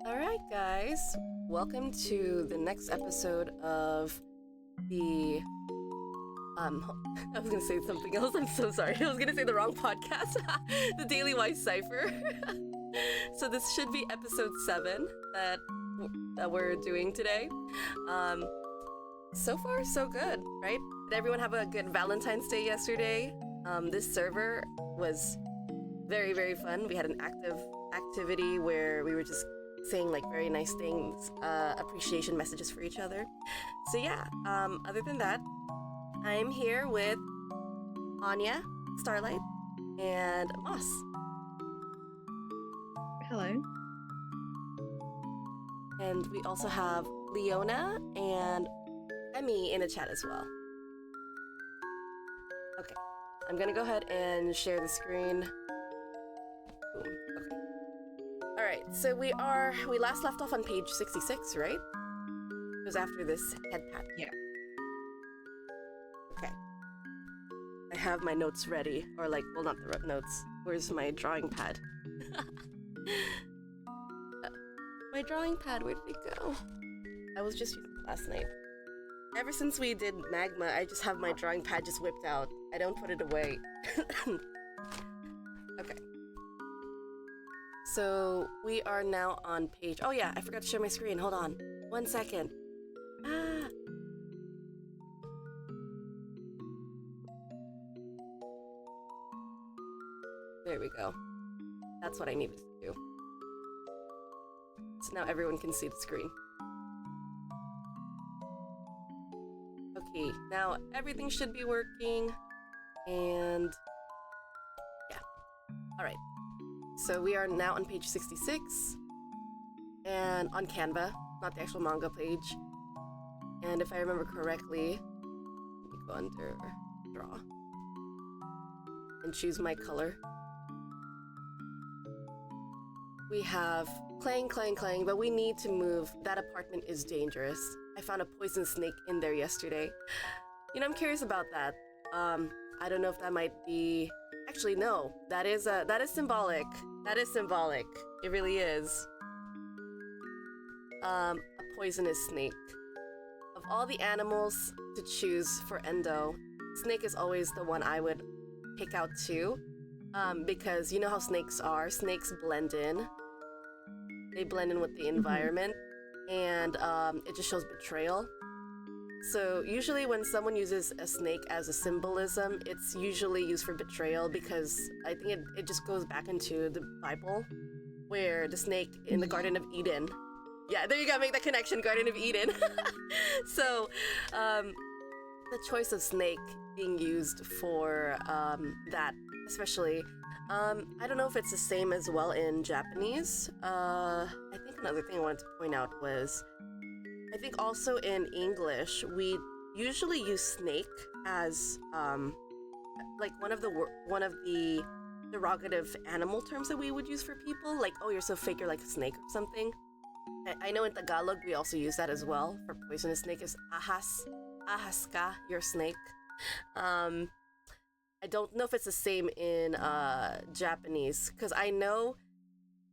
All right, guys. Welcome to the next episode of the I was gonna say something else. I'm so sorry. I was gonna say the wrong podcast. The Daily Wise Cipher. So this should be episode 7 that we're doing today. So far so good, right? Did everyone have a good Valentine's Day yesterday? This server was very, very fun. We had an activity where we were just saying like very nice things, appreciation messages for each other. So yeah, other than that, I'm here with Anya, Starlight, and Moss. Hello. And we also have Leona and Emmy in the chat as well. Okay, I'm gonna go ahead and share the screen. Boom. Okay. All right, so we last left off on page 66, right? It was after this head pat. Yeah. Okay. I have my notes ready, or like, well, not the notes. Where's my drawing pad? My drawing pad, where did it go? I was just using it last night. Ever since we did Magma, I just have my drawing pad just whipped out. I don't put it away. Okay. So we are now on page... Oh yeah, I forgot to share my screen. Hold on. 1 second. Ah. There we go. That's what I needed to do. So now everyone can see the screen. Okay, now everything should be working. And yeah. All right. So we are now on page 66 and on Canva, not the actual manga page. And if I remember correctly, let me go under draw and choose my color. We have clang, clang, clang, but we need to move. That apartment is dangerous. I found a poison snake in there yesterday. You know, I'm curious about that. I don't know if that might be... Actually, no. That is symbolic. That is symbolic. It really is. A poisonous snake. Of all the animals to choose for Endo, snake is always the one I would pick out too. Because you know how snakes are. Snakes blend in. They blend in with the environment. And it just shows betrayal. So usually when someone uses a snake as a symbolism, it's usually used for betrayal because I think it just goes back into the Bible where the snake in the Garden of Eden. Yeah, there you go, make that connection, Garden of Eden. So the choice of snake being used for that, especially, I don't know if it's the same as well in Japanese. I think another thing I wanted to point out was I think also in English, we usually use snake as like one of the derogative animal terms that we would use for people. Like, oh, you're so fake, you're like a snake or something. I know in Tagalog, we also use that as well for poisonous snake is ahas ka, you're snake. I don't know if it's the same in Japanese, because I know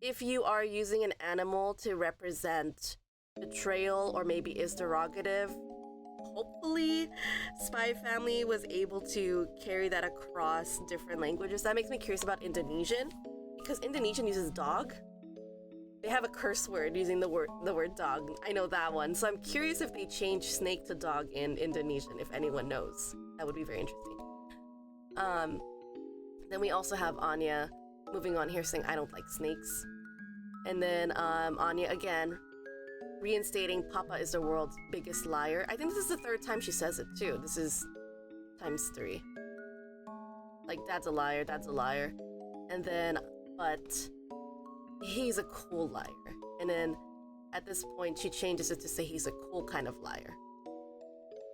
if you are using an animal to represent betrayal or maybe is derogative, hopefully Spy Family was able to carry that across different languages. That makes me curious about Indonesian, because Indonesian uses dog. They have a curse word using the word dog. I know that one. So I'm curious if they change snake to dog in Indonesian, if anyone knows. That would be very interesting. Then we also have Anya moving on here saying, I don't like snakes. And then Anya again reinstating Papa is the world's biggest liar. I think this is the 3rd time she says it too. This is times 3. Like, dad's a liar, dad's a liar. And then, but he's a cool liar. And then at this point, she changes it to say he's a cool kind of liar.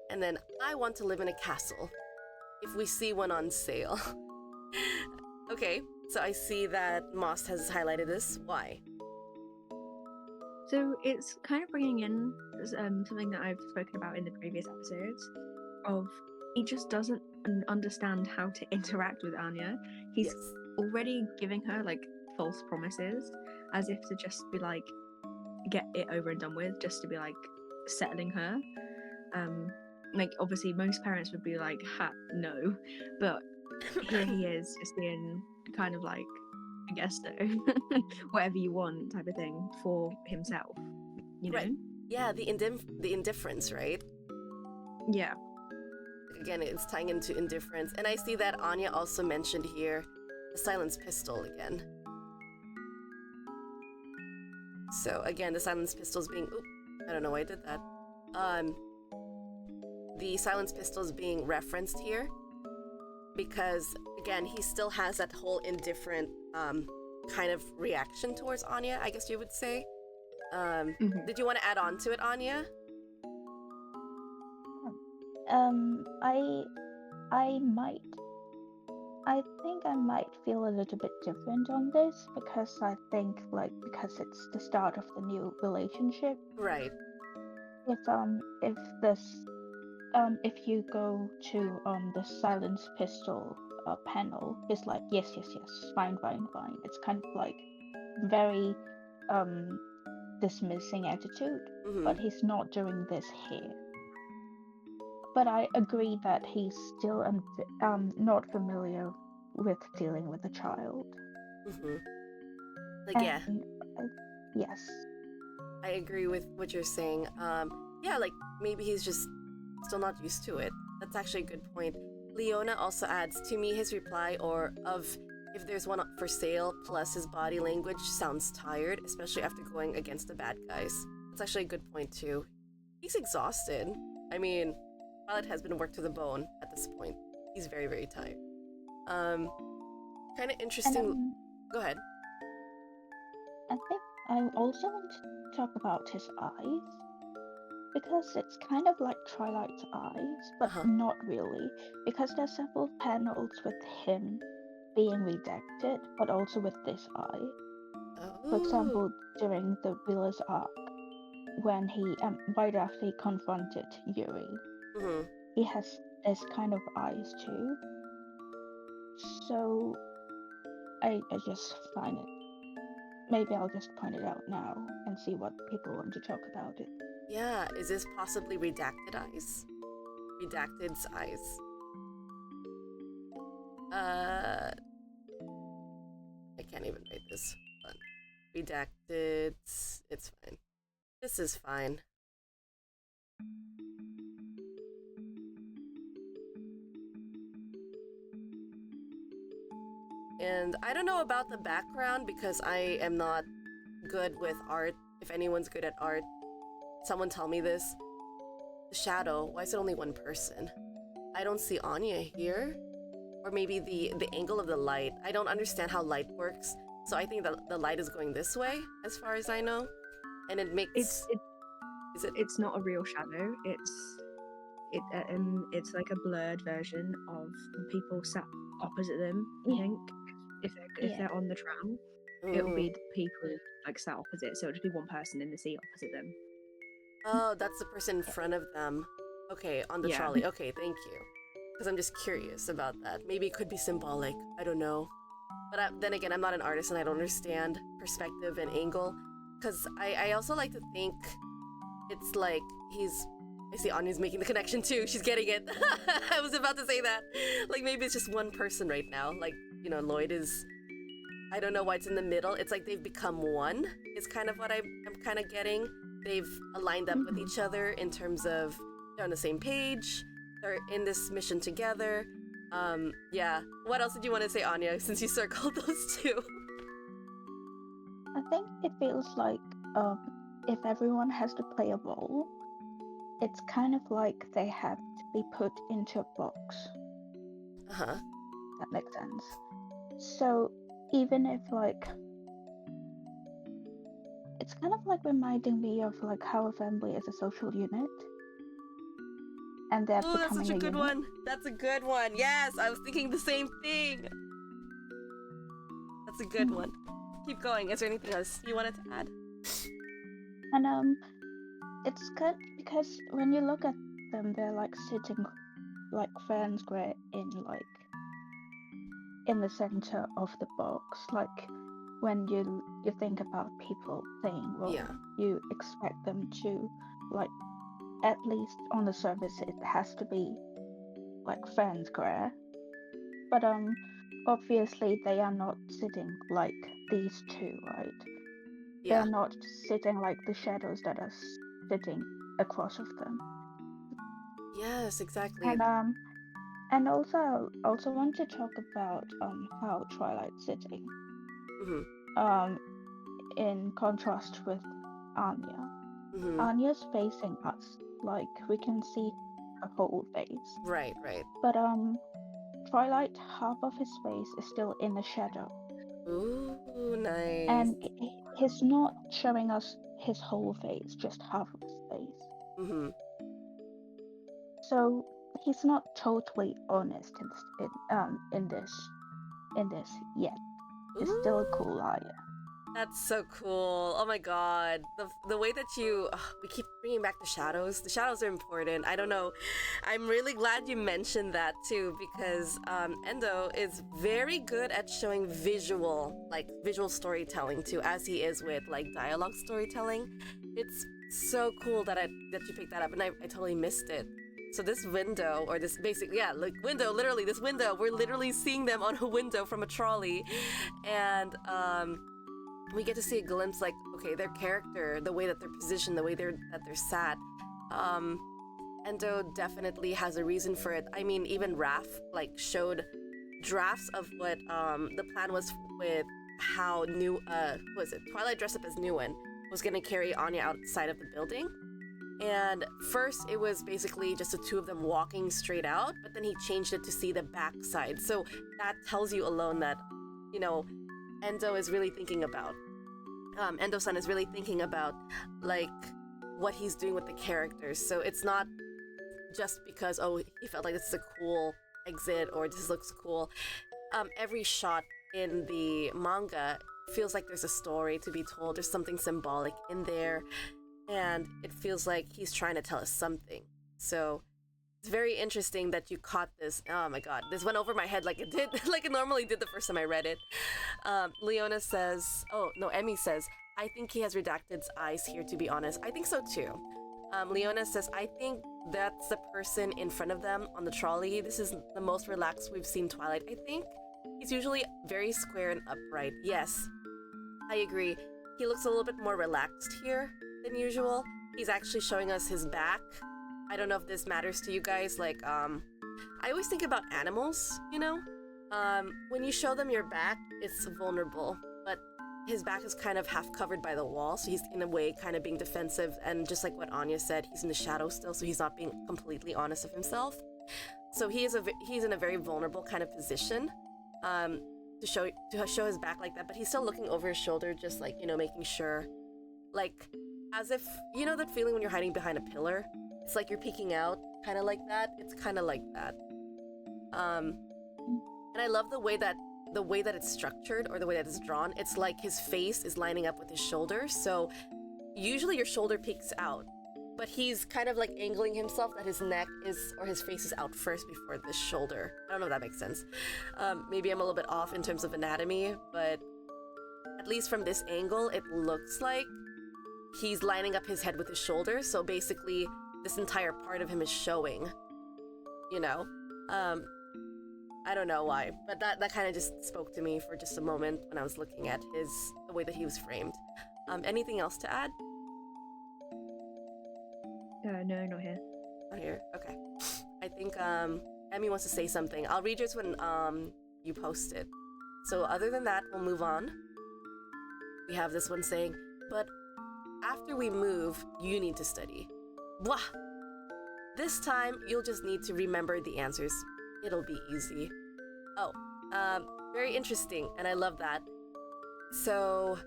And then, I want to live in a castle if we see one on sale. Okay, so I see that Moss has highlighted this. Why? So it's kind of bringing in something that I've spoken about in the previous episodes of he just doesn't understand how to interact with Anya. He's Yes. already giving her like false promises as if to just be like, get it over and done with, just to be like settling her. Like obviously most parents would be like, "Ha, no," but here he is just being kind of like, I guess so, whatever you want type of thing for himself, you know? Right. Yeah, the indifference, right? Yeah. Again, it's tying into indifference. And I see that Anya also mentioned here the silenced pistol again. So again, the silenced pistol's being I don't know why I did that. The silenced pistol is being referenced here because again, he still has that whole indifferent kind of reaction towards Anya, I guess you would say. Did you want to add on to it, Anya? I might. I think I might feel a little bit different on this because I think because it's the start of the new relationship. Right. If this if you go to the silence pistol panel, it's like yes, fine. It's kind of like very dismissing attitude, but he's not doing this here. But I agree that he's still not familiar with dealing with a child. Like, yeah. Yes. I agree with what you're saying. Yeah, like maybe he's just still not used to it. That's actually a good point. Leona also adds, to me, his reply or of if there's one for sale plus his body language sounds tired, especially after going against the bad guys. That's actually a good point too. He's exhausted. I mean, Violet has been worked to the bone at this point. He's very, very tired. Kind of interesting. Go ahead. I think I also want to talk about his eyes because it's kind of like Twilight's eyes, but not really, because there's several panels with him being redacted, but also with this eye. For example, during the Wheeler's arc, when he right after he confronted Yuri, he has this kind of eyes too. So I just find it. Maybe I'll just point it out now and see what people want to talk about it. Yeah, is this possibly redacted eyes? Redacted's eyes. I can't even write this. But redacted. It's fine. This is fine. And I don't know about the background because I am not good with art. If anyone's good at art, someone tell me this. The shadow, why is it only one person? I don't see Anya here. Or maybe the angle of the light. I don't understand how light works. So I think that the light is going this way, as far as I know. And it makes... It's not a real shadow. It's like a blurred version of people sat opposite them, I think. If they're on the tram, it'll be the people like sat opposite, so it'll just be one person in the seat opposite them. Oh, that's the person in front of them. Okay, on the trolley. Okay, thank you. Because I'm just curious about that. Maybe it could be symbolic. I don't know. But then again, I'm not an artist and I don't understand perspective and angle. Because I also like to think it's like I see Anya's making the connection too. She's getting it. I was about to say that. Like maybe it's just one person right now. Like, you know, Lloyd is... I don't know why it's in the middle. It's like they've become one is kind of what I'm kind of getting. They've aligned up with each other in terms of they're on the same page. They're in this mission together. Yeah. What else did you want to say, Anya, since you circled those two? I think it feels like if everyone has to play a role, it's kind of like they have to be put into a box. That makes sense. So even if it's kind of like reminding me of like how a family is a social unit. And they're becoming that's such a good one. That's a good one. Yes, I was thinking the same thing. That's a good one. Keep going. Is there anything else you wanted to add? And it's good because when you look at them, they're like sitting like fair and square in the center of the box. Like when you think about people saying, well, Yeah. you expect them to, like, at least on the surface it has to be like fair and square. But obviously they are not sitting like these two, right? Yeah. They're not sitting like the shadows that are sitting across of them. Yes, exactly. And also want to talk about how Twilight City Mm-hmm. um in contrast with Anya. Mm-hmm. Anya's facing us, like we can see her whole face. Right, right. But Twilight, half of his face is still in the shadow, Ooh, nice. and he's not showing us his whole face, just half of his face. Mm-hmm. So he's not totally honest in this yet. He's still a Ooh. cool liar. That's so cool. Oh my god. The way that you we keep bringing back the shadows. The shadows are important. I don't know. I'm really glad you mentioned that too because Endo is very good at showing visual storytelling too, as he is with like dialogue storytelling. It's so cool that you picked that up, and I totally missed it. So this window, or this basically, yeah, like window, literally this window, we're literally seeing them on a window from a trolley, and we get to see a glimpse, like, okay, their character, the way that they're positioned, the way that they're sat. um Endo definitely has a reason for it. I mean, even Raph like showed drafts of what the plan was with how what was it, Twilight dressed up as Nguyen was gonna carry Anya outside of the building. And first it was basically just the two of them walking straight out, but then he changed it to see the backside. So that tells you alone that, you know, Endo is really thinking about Endo-san is really thinking about like what he's doing with the characters. So it's not just because, oh, he felt like this is a cool exit or this looks cool. Every shot in the manga feels like there's a story to be told. There's something symbolic in there, and it feels like he's trying to tell us something. So it's very interesting that you caught this. Oh my god, this went over my head like it did, like it normally did the first time I read it. Leona says, oh no, Emmy says, I think he has Redacted's eyes here, to be honest. I think so too. Leona says, I think that's the person in front of them on the trolley. This is the most relaxed we've seen Twilight, I think. He's usually very square and upright. Yes, I agree. He looks a little bit more relaxed here than usual. He's actually showing us his back. I don't know if this matters to you guys. Like, I always think about animals, you know? When you show them your back, it's vulnerable, but his back is kind of half covered by the wall, so he's in a way kind of being defensive, and just like what Anya said, he's in the shadow still, so he's not being completely honest of himself. So he's in a very vulnerable kind of position, to show his back like that, but he's still looking over his shoulder, just like, you know, making sure, like, as if, you know that feeling when you're hiding behind a pillar? It's like you're peeking out, kind of like that. It's kind of like that. And I love the way that it's structured, or the way that it's drawn. It's like his face is lining up with his shoulder. So usually your shoulder peeks out, but he's kind of like angling himself that his neck is, or his face is out first before the shoulder. I don't know if that makes sense. Maybe I'm a little bit off in terms of anatomy, but at least from this angle, it looks like he's lining up his head with his shoulder. So basically, this entire part of him is showing, you know? I don't know why, but that kind of just spoke to me for just a moment when I was looking at the way that he was framed. Anything else to add? No, not here. Not here? Okay. I think Emmy wants to say something. I'll read yours when you post it. So other than that, we'll move on. We have this one saying, but after we move, you need to study. Blah! This time, you'll just need to remember the answers. It'll be easy. Oh, very interesting, and I love that. So,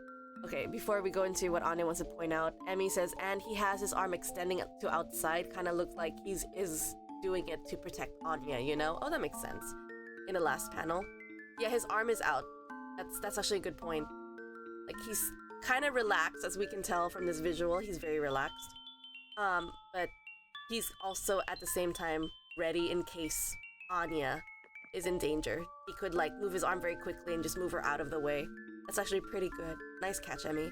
okay, before we go into what Anya wants to point out, Emmy says, and he has his arm extending to outside, kind of looks like he's doing it to protect Anya, you know? Oh, that makes sense. In the last panel. Yeah, his arm is out. That's actually a good point. Like, he's kind of relaxed, as we can tell from this visual. He's very relaxed. But he's also at the same time ready in case Anya is in danger. He could like move his arm very quickly and just move her out of the way. That's actually pretty good. Nice catch, Emmy.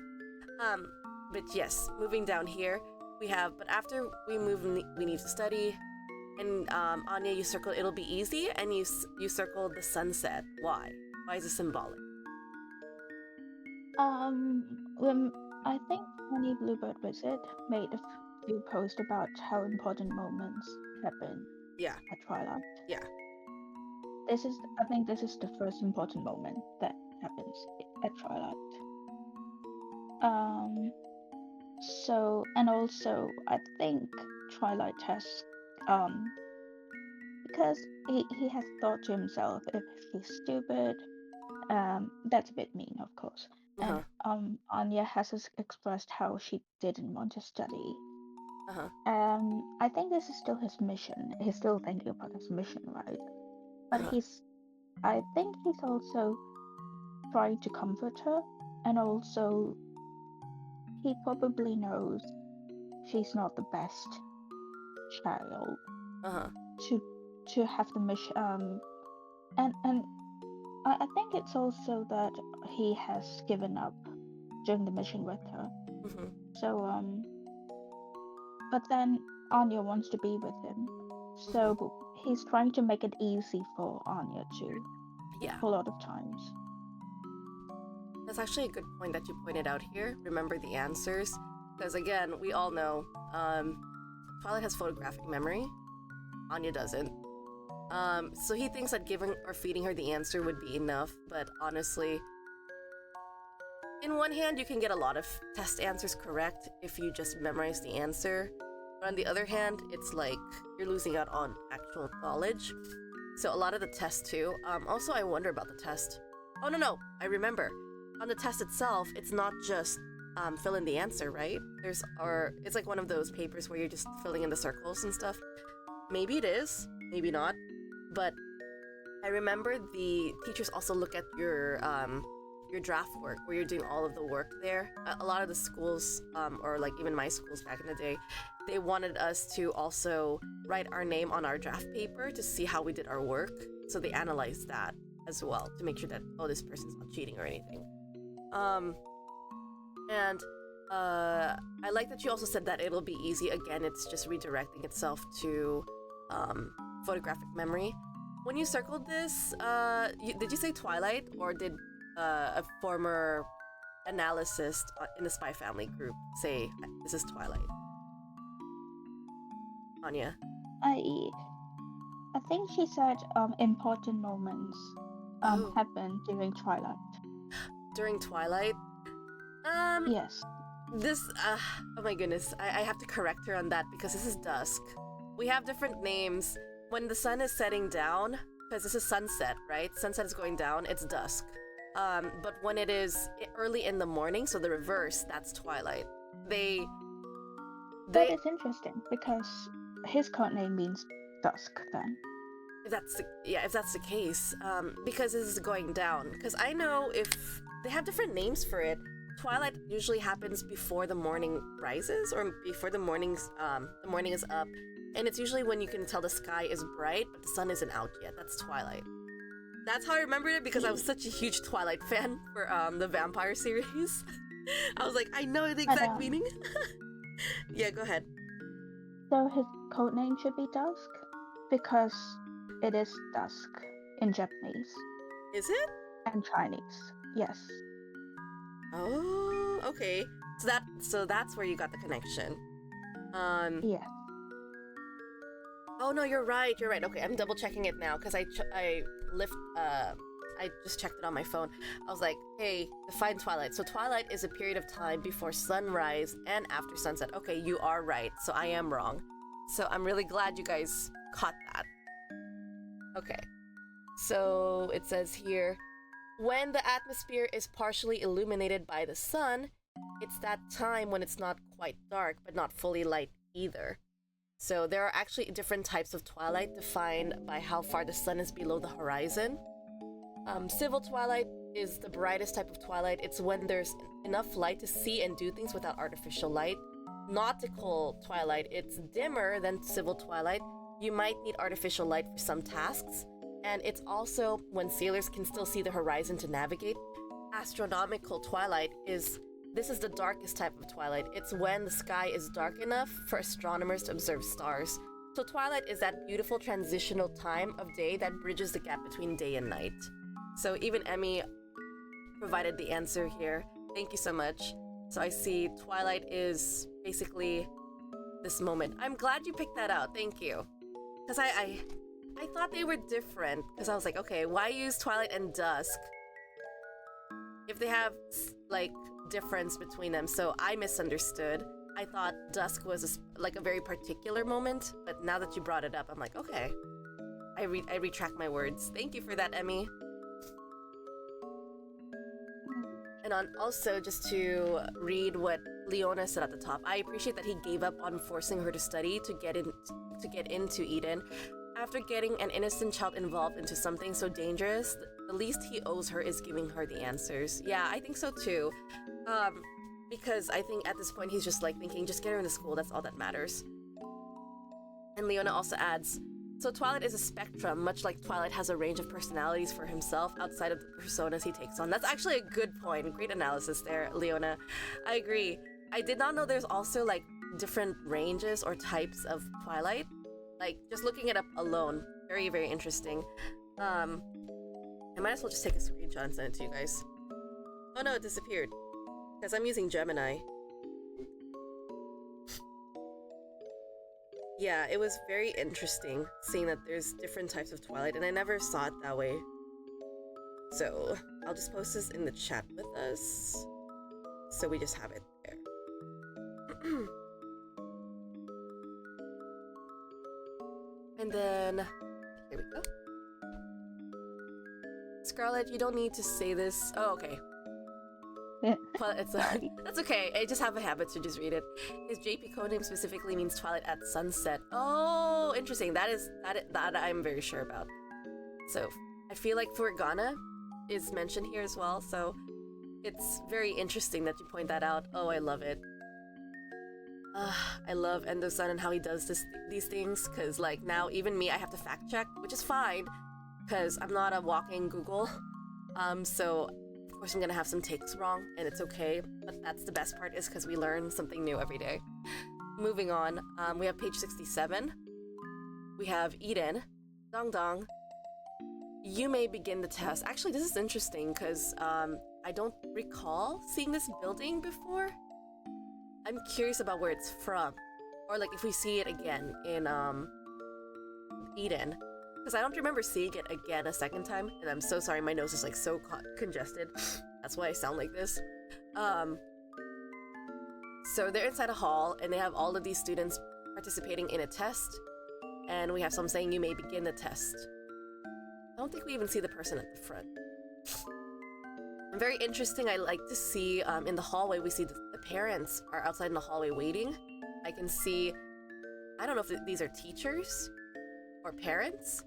But yes, moving down here, we have, but after we move, we need to study. And Anya, you circled it'll be easy, and you circled the sunset. Why? Why is it symbolic? When I think Honey Bluebird Wizard made a few posts about how important moments happen Yeah, at twilight. yeah. I think this is the first important moment that happens at twilight. So, and also I think Twilight has because he has thought to himself, if he's stupid, that's a bit mean, of course. Uh-huh. And Anya has expressed how she didn't want to study. Uh-huh. I think this is still his mission. He's still thinking about his mission, right? But Uh-huh. I think he's also trying to comfort her, and also he probably knows she's not the best child Uh-huh. to have the mission. And I think it's also that he has given up during the mission with her. Mm-hmm. So but then Anya wants to be with him. So he's trying to make it easy for Anya too. Yeah. A lot of times. That's actually a good point that you pointed out here. Remember the answers. Because again, we all know Twilight has photographic memory. Anya doesn't. So he thinks that giving or feeding her the answer would be enough, but honestly, in one hand, you can get a lot of test answers correct if you just memorize the answer. But on the other hand, it's like you're losing out on actual knowledge. So a lot of the tests too. Also, I wonder about the test. Oh no, I remember. On the test itself, it's not just fill in the answer, right? It's like one of those papers where you're just filling in the circles and stuff. Maybe it is, maybe not. But I remember the teachers also look at your draft work, where you're doing all of the work there. A lot of the schools, or like even my schools back in the day, they wanted us to also write our name on our draft paper to see how we did our work. So they analyzed that as well to make sure that, oh, this person's not cheating or anything. And I like that you also said that it'll be easy. Again, it's just redirecting itself to photographic memory. When you circled this, did you say Twilight, or did a former analyst in the Spy Family group say this is Twilight? Anya? I think she said important moments happen during Twilight. During Twilight? Yes. This, oh my goodness, I have to correct her on that because this is dusk. We have different names. When the sun is setting down, because this is sunset, right? Sunset is going down, it's dusk. But when it is early in the morning, so the reverse, that's Twilight. That is interesting because his code name means dusk then. If that's the case, because this is going down. Because I know if they have different names for it. Twilight usually happens before the morning rises, or before the morning is up, and it's usually when you can tell the sky is bright but the sun isn't out yet. That's Twilight. That's how I remembered it because I was such a huge Twilight fan for the vampire series. I was like, I know the exact meaning. Yeah, go ahead. So his code name should be Dusk because it is dusk in Japanese. Is it? And Chinese. Yes. Oh, okay. So that's where you got the connection. Yeah. Oh no, you're right. Okay, I'm double checking it now because I just checked it on my phone. I was like, hey, define Twilight. So Twilight is a period of time before sunrise and after sunset. Okay, you are right. So I am wrong. So I'm really glad you guys caught that. Okay. So it says here, when the atmosphere is partially illuminated by the sun, it's that time when it's not quite dark, but not fully light either. So there are actually different types of twilight defined by how far the sun is below the horizon. Civil twilight is the brightest type of twilight. It's when there's enough light to see and do things without artificial light. Nautical twilight, it's dimmer than civil twilight. You might need artificial light for some tasks. And it's also when sailors can still see the horizon to navigate. astronomical twilight is the darkest type of twilight. It's when the sky is dark enough for astronomers to observe stars. So twilight is that beautiful transitional time of day that bridges the gap between day and night. So even Emmy provided the answer here. Thank you so much. So I see twilight is basically this moment. I'm glad you picked that out. Thank you. Because I thought they were different. Because I was like, okay, why use twilight and dusk if they have like difference between them? So I misunderstood. I thought dusk was a very particular moment, but now that you brought it up, I'm like, okay. I retract my words. Thank you for that, Emmy. And also, just to read what Leona said at the top, I appreciate that he gave up on forcing her to study to get into Eden. After getting an innocent child involved into something so dangerous, the least he owes her is giving her the answers. Yeah, I think so too. Because I think at this point he's just like thinking, just get her into school, that's all that matters. And Leona also adds, so Twilight is a spectrum, much like Twilight has a range of personalities for himself outside of the personas he takes on. That's actually a good point. Great analysis there, Leona. I agree. I did not know there's also like different ranges or types of Twilight. Like just looking it up alone, very, very interesting. I might as well just take a screenshot and send it to you guys. Oh no, it disappeared. Because I'm using Gemini. Yeah, it was very interesting seeing that there's different types of Twilight, and I never saw it that way. So, I'll just post this in the chat with us, so we just have it there. And then, here we go. Scarlett, you don't need to say this. Oh, okay. Well, that's okay. I just have a habit to just read it. His JP codename specifically means Twilight at sunset. Oh, interesting. That I'm very sure about. So I feel like Furgana is mentioned here as well. So it's very interesting that you point that out. Oh, I love it. I love Endo-san and how he does these things. Because like now, even me, I have to fact check, which is fine. Because I'm not a walking Google. So of course I'm gonna have some takes wrong, and it's okay, but that's the best part, is because we learn something new every day. Moving on, we have page 67. We have Eden. Dong dong. You may begin the test. Actually, this is interesting, because I don't recall seeing this building before. I'm curious about where it's from. Or like if we see it again in Eden. Because I don't remember seeing it again a second time, and I'm so sorry, my nose is like so congested. That's why I sound like this. So they're inside a hall, and they have all of these students participating in a test, and we have some saying, you may begin the test. I don't think we even see the person at the front. Very interesting. I like to see in the hallway, we see the parents are outside in the hallway waiting. I can see, I don't know if these are teachers or parents.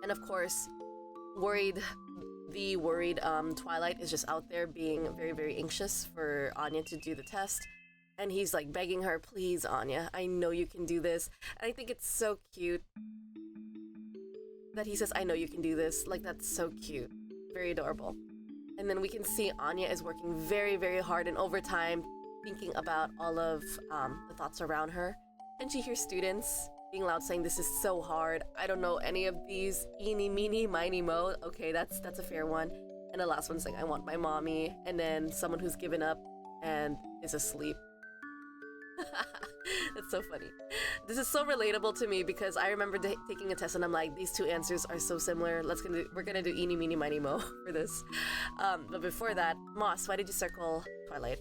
And of course, the worried Twilight is just out there being very, very anxious for Anya to do the test. And he's like begging her, please, Anya, I know you can do this. And I think it's so cute that he says, I know you can do this. Like, that's so cute. Very adorable. And then we can see Anya is working very, very hard and overtime, thinking about all of the thoughts around her. And she hears students being loud saying, this is so hard. I don't know any of these. Eeny, meeny, miny, mo. Okay, that's a fair one. And the last one's saying, I want my mommy. And then someone who's given up and is asleep. That's so funny. This is so relatable to me because I remember taking a test and I'm like, these two answers are so similar. We're gonna do eeny, meeny, miny, mo for this. But before that, Moss, why did you circle Twilight?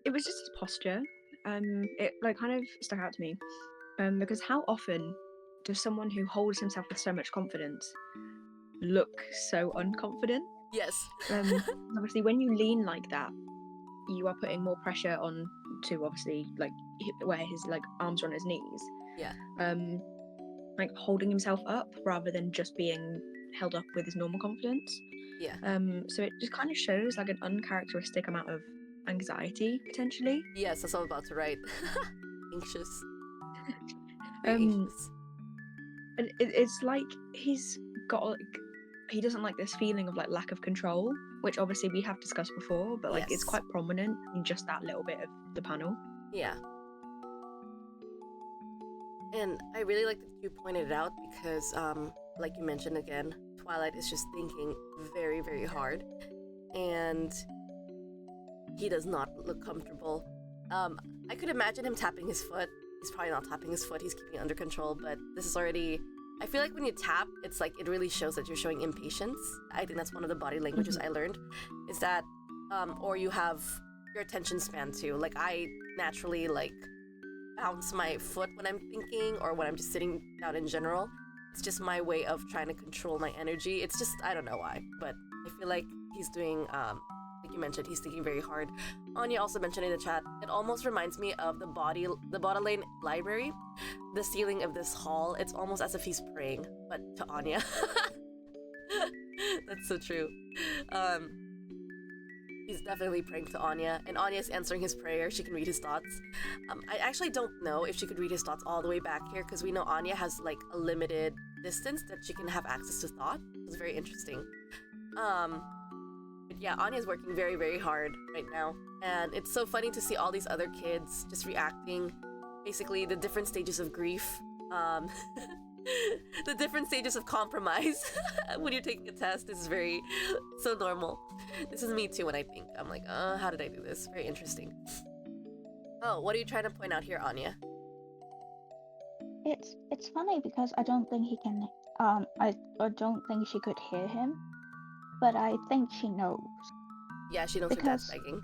It was just his posture. It like kind of stuck out to me. Because how often does someone who holds himself with so much confidence look so unconfident? Yes. Obviously, when you lean like that, you are putting more pressure on to obviously like where his like arms are on his knees. Yeah. Like holding himself up rather than just being held up with his normal confidence. Yeah. So it just kind of shows like an uncharacteristic amount of anxiety potentially. Yes, that's what I'm about to write. Anxious. And it's like he's got like, he doesn't like this feeling of like lack of control, which obviously we have discussed before, but like it's Yes. quite prominent in just that little bit of the panel. Yeah. And I really like that you pointed it out because, like you mentioned again, Twilight is just thinking very, very hard. And he does not look comfortable. I could imagine him tapping his foot. He's probably not tapping his foot, he's keeping it under control, but this is already... I feel like when you tap, it's like it really shows that you're showing impatience. I think that's one of the body languages I learned, is that, or you have your attention span too. Like I naturally like bounce my foot when I'm thinking or when I'm just sitting down in general. It's just my way of trying to control my energy. It's just, I don't know why, but I feel like he's doing, like you mentioned, he's thinking very hard. Anya also mentioned in the chat, it almost reminds me of the Bottle Library, the ceiling of this hall. It's almost as if he's praying, but to Anya. That's so true. He's definitely praying to Anya, and Anya's answering his prayer. She can read his thoughts. I actually don't know if she could read his thoughts all the way back here, because we know Anya has like a limited distance that she can have access to thought. It's very interesting. But yeah, Anya's working very, very hard right now. And it's so funny to see all these other kids just reacting, basically the different stages of grief, the different stages of compromise. When you're taking a test, this is very, so normal. This is me too when I think. I'm like, how did I do this? Very interesting. Oh, what are you trying to point out here, Anya? It's funny because I don't think he can. I don't think she could hear him, but I think she knows. Yeah, she knows her dad's begging.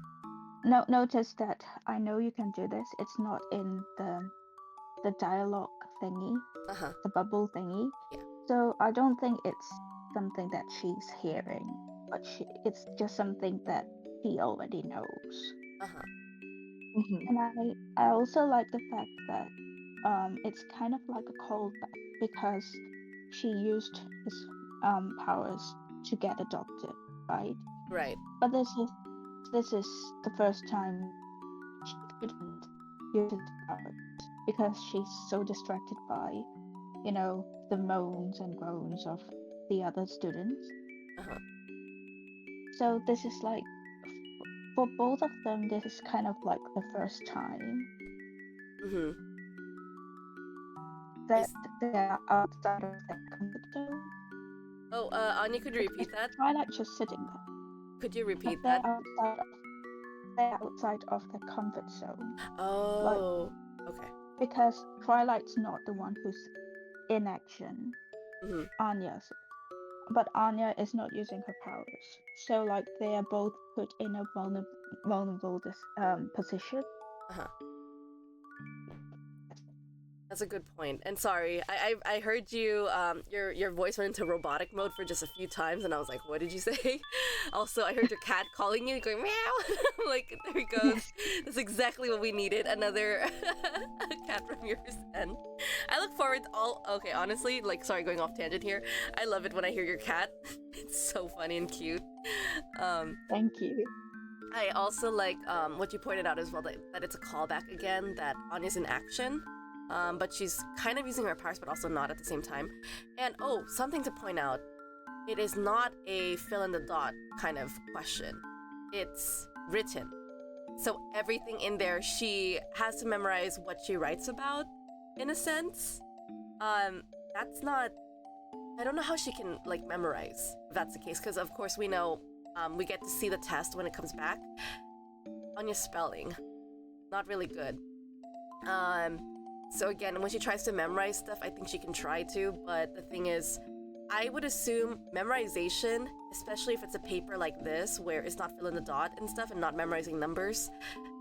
Notice that I know you can do this. It's not in the dialogue thingy, the bubble thingy. Yeah. So I don't think it's something that she's hearing, but it's just something that she already knows. And I also like the fact that it's kind of like a callback because she used his powers to get adopted, right? Right. But this is the first time she couldn't use his powers because she's so distracted by, you know, the moans and groans of the other students. So this is like, for both of them, this is kind of like the first time that they're outside of their comfort zone. Oh, Anya, could you repeat that? Twilight just sitting there. Could you repeat they're that? Outside of their comfort zone. Oh, okay. Because Twilight's not the one who's in action. Anya's. But Anya is not using her powers. So like they are both put in a vulnerable position. That's a good point. And sorry, I heard you, your voice went into robotic mode for just a few times, and I was like, what did you say? Also, I heard your cat calling you, going meow. I'm like, there he goes. Yes. That's exactly what we needed. Another cat from yours. And I look forward to okay, honestly, like, sorry, going off tangent here. I love it when I hear your cat. It's so funny and cute. Thank you. I also like what you pointed out as well, that it's a callback again, that Anya's in action. But she's kind of using her powers, but also not at the same time. And oh, something to point out. It is not a fill in the dot kind of question. It's written. So everything in there, she has to memorize what she writes about, in a sense. That's not... I don't know how she can, like, memorize, if that's the case. Because, of course, we know we get to see the test when it comes back. Anya's spelling. Not really good. So again, when she tries to memorize stuff, I think she can try to, but the thing is, I would assume memorization, especially if it's a paper like this, where it's not fill in the dot and stuff and not memorizing numbers,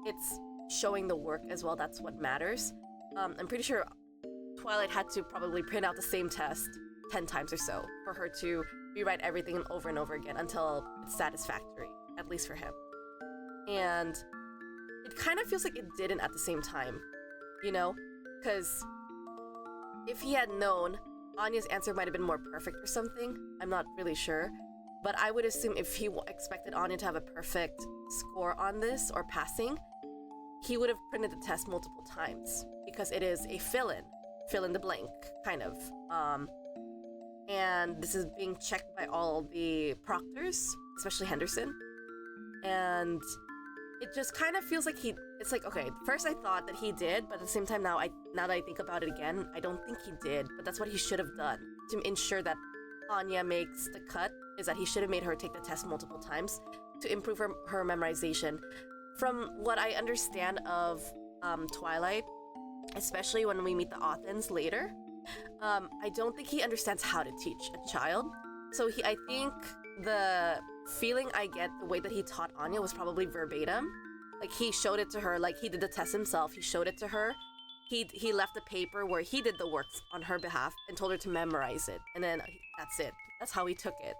it's showing the work as well. That's what matters. I'm pretty sure Twilight had to probably print out the same test 10 times or so for her to rewrite everything over and over again until it's satisfactory, at least for him. And it kind of feels like it didn't at the same time, you know? Because if he had known, Anya's answer might have been more perfect or something. I'm not really sure. But I would assume if he expected Anya to have a perfect score on this, or passing, he would have printed the test multiple times. Because it is a fill in the blank, kind of. and this is being checked by all the proctors, especially Henderson. And it just kind of feels like it's like, okay, first I thought that he did, but at the same time now that I think about it again, I don't think he did, but that's what he should have done to ensure that Anya makes the cut, is that he should have made her take the test multiple times to improve her memorization. From what I understand of Twilight, especially when we meet the Othans later, I don't think he understands how to teach a child. So I think the feeling I get, the way that he taught Anya was probably verbatim. Like, he showed it to her, like he did the test himself, he showed it to her. He left a paper where he did the work on her behalf and told her to memorize it, and then that's it. That's how he took it.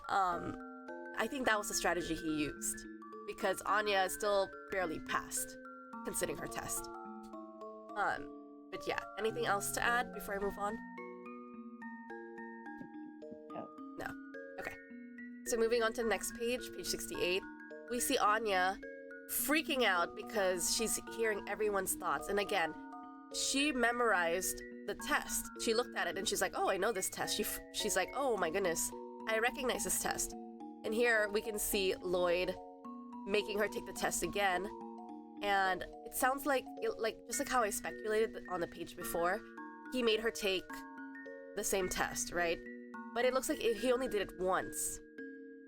I think that was the strategy he used, because Anya still barely passed, considering her test. But yeah, anything else to add before I move on? No. Okay. So moving on to the next page 68, we see Anya freaking out because she's hearing everyone's thoughts. And again, she memorized the test. She looked at it and she's like, oh, I know this test. She's like, oh my goodness, I recognize this test. And here we can see Lloyd making her take the test again. And it sounds like, just like how I speculated on the page before, he made her take the same test, right? But it looks like he only did it once,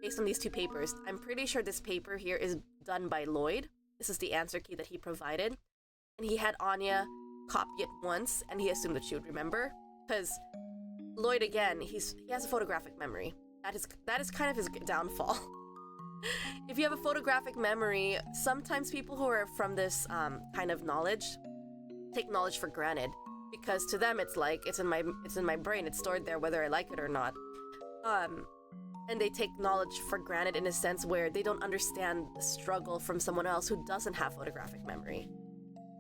based on these two papers. I'm pretty sure this paper here is done by Lloyd. This is the answer key that he provided. And he had Anya copy it once, and he assumed that she would remember. Because Lloyd, again, he has a photographic memory. That is kind of his downfall. If you have a photographic memory, sometimes people who are from this kind of knowledge take knowledge for granted, because to them it's like it's in my brain, it's stored there whether I like it or not. And they take knowledge for granted in a sense where they don't understand the struggle from someone else who doesn't have photographic memory.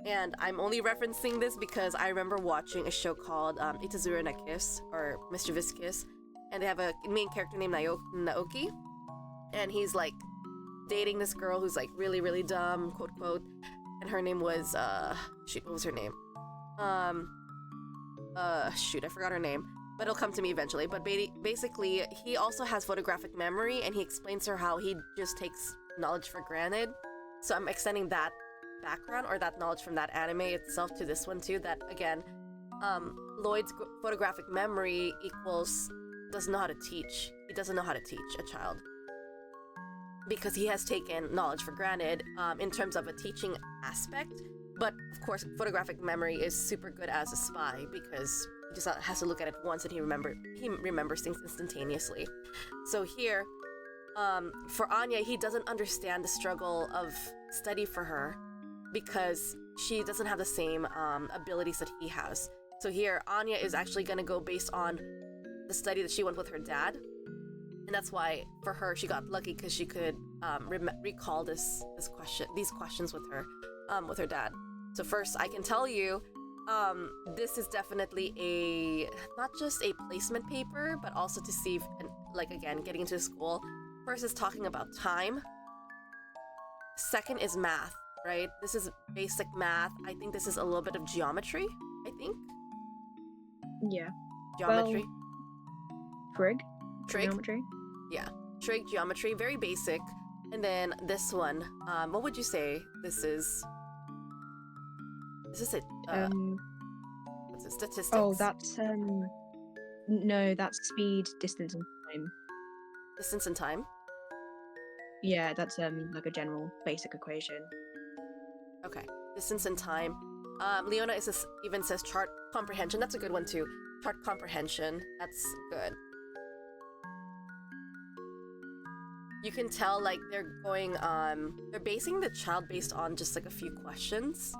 And I'm only referencing this because I remember watching a show called Itazura na Kiss, or Mischievous Kiss, and they have a main character named Naoki, and he's like dating this girl who's like really, really dumb, quote quote, and her name was what was her name? I forgot her name, but it'll come to me eventually. But basically, he also has photographic memory, and he explains to her how he just takes knowledge for granted. So I'm extending that background or that knowledge from that anime itself to this one too, that again, Lloyd's photographic memory equals doesn't know how to teach. He doesn't know how to teach a child, because he has taken knowledge for granted in terms of a teaching aspect. But of course, photographic memory is super good as a spy, because he just has to look at it once and he remembers things instantaneously. So here, for Anya, he doesn't understand the struggle of study for her, because she doesn't have the same abilities that he has. So here, Anya is actually going to go based on the study that she went with her dad. And that's why, for her, she got lucky, because she could recall these questions with her dad. So first, I can tell you, this is definitely not just a placement paper, but also to see, again, getting into school. First is talking about time. Second is math, right? This is basic math. I think this is a little bit of geometry, I think. Yeah. Geometry. Well, trig. Geometry. Yeah. Trig, geometry, very basic. And then this one, what would you say this is? Is this it? What's it? Statistics? Oh, that's no, that's speed, distance, and time. Distance and time? Yeah, that's like a general basic equation. Okay. Distance and time. Leona even says chart comprehension. That's a good one too. Chart comprehension. That's good. You can tell, like, they're basing the child based on just like a few questions.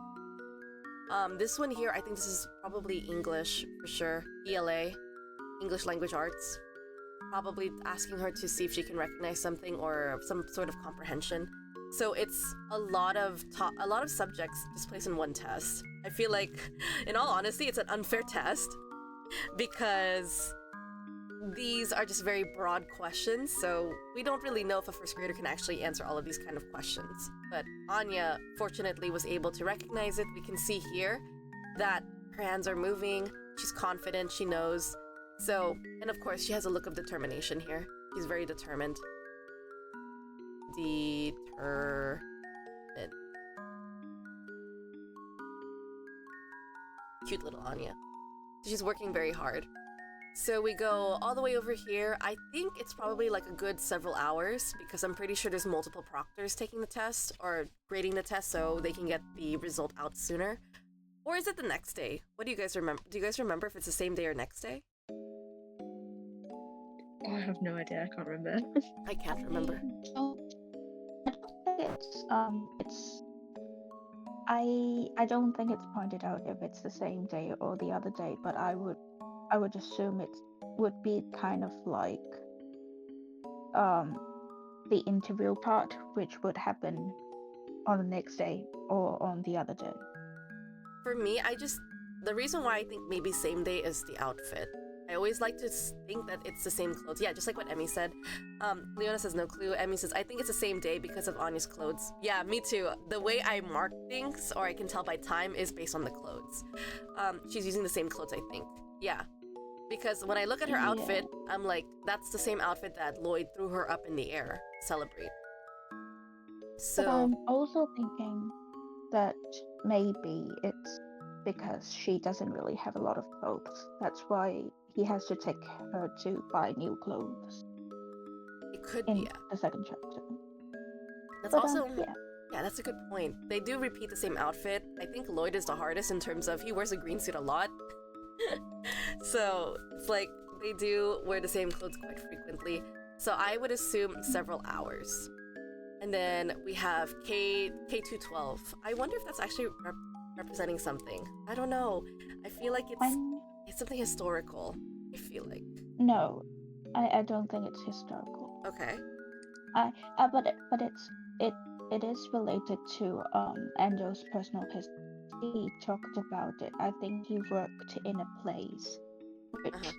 This one here, I think this is probably English for sure. ELA, English Language Arts. Probably asking her to see if she can recognize something or some sort of comprehension. So it's a lot of subjects just placed in one test. I feel like, in all honesty, it's an unfair test, because these are just very broad questions, so we don't really know if a first grader can actually answer all of these kind of questions. But Anya, fortunately, was able to recognize it. We can see here that her hands are moving. She's confident. She knows. So, and of course, she has a look of determination here. She's very determined. Determined. Cute little Anya. She's working very hard. So we go all the way over here. I think it's probably like a good several hours because I'm pretty sure there's multiple proctors taking the test or grading the test so they can get the result out sooner. Or is it the next day? What do you guys remember? Do you guys remember if it's the same day or next day? I have no idea. I can't remember. I can't remember. So, I don't think I don't think it's pointed out if it's the same day or the other day, but I would assume it would be kind of like the interview part, which would happen on the next day or on the other day. For me, the reason why I think maybe same day is the outfit. I always like to think that it's the same clothes. Yeah, just like what Emmy said. Leona says no clue. Emmy says, I think it's the same day because of Anya's clothes. Yeah, me too. The way I mark things, or I can tell by time, is based on the clothes. She's using the same clothes, I think. Yeah. Because when I look at her outfit, I'm like, that's the same outfit that Lloyd threw her up in the air to celebrate. So But I'm also thinking that maybe it's because she doesn't really have a lot of clothes. That's why he has to take her to buy new clothes it could in be. the second chapter. That's But also yeah. Yeah, that's a good point. They do repeat the same outfit. I think Lloyd is the hardest in terms of he wears a green suit a lot. So it's like they do wear the same clothes quite frequently. So I would assume several hours. And then we have K212. I wonder if that's actually representing something. I don't know. I feel like it's something historical. I feel like. No, I don't think it's historical. Okay. But it is related to Endo's personal history. He talked about it. I think he worked in a place which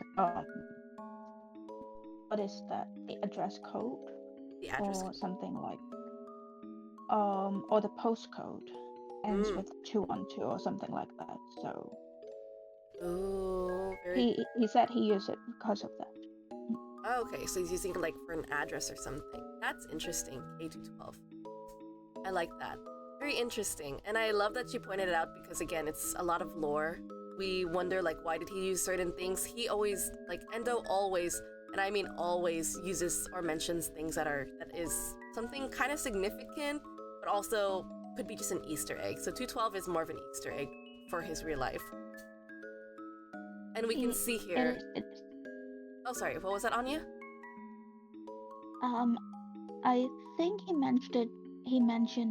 what is that? The address code? The address or code. something like or the postcode ends with 212 or something like that. So Ooh, very he said he used it because of that. Oh, okay, so he's using it like for an address or something. That's interesting, K212. I like that. Very interesting. And I love that you pointed it out because again, it's a lot of lore. We wonder like why did he use certain things? He always like Endo always, and I mean always, uses or mentions things that is something kind of significant, but also could be just an Easter egg. So 212 is more of an Easter egg for his real life. And we can see here. Oh, sorry. What was that, Anya? I think he mentioned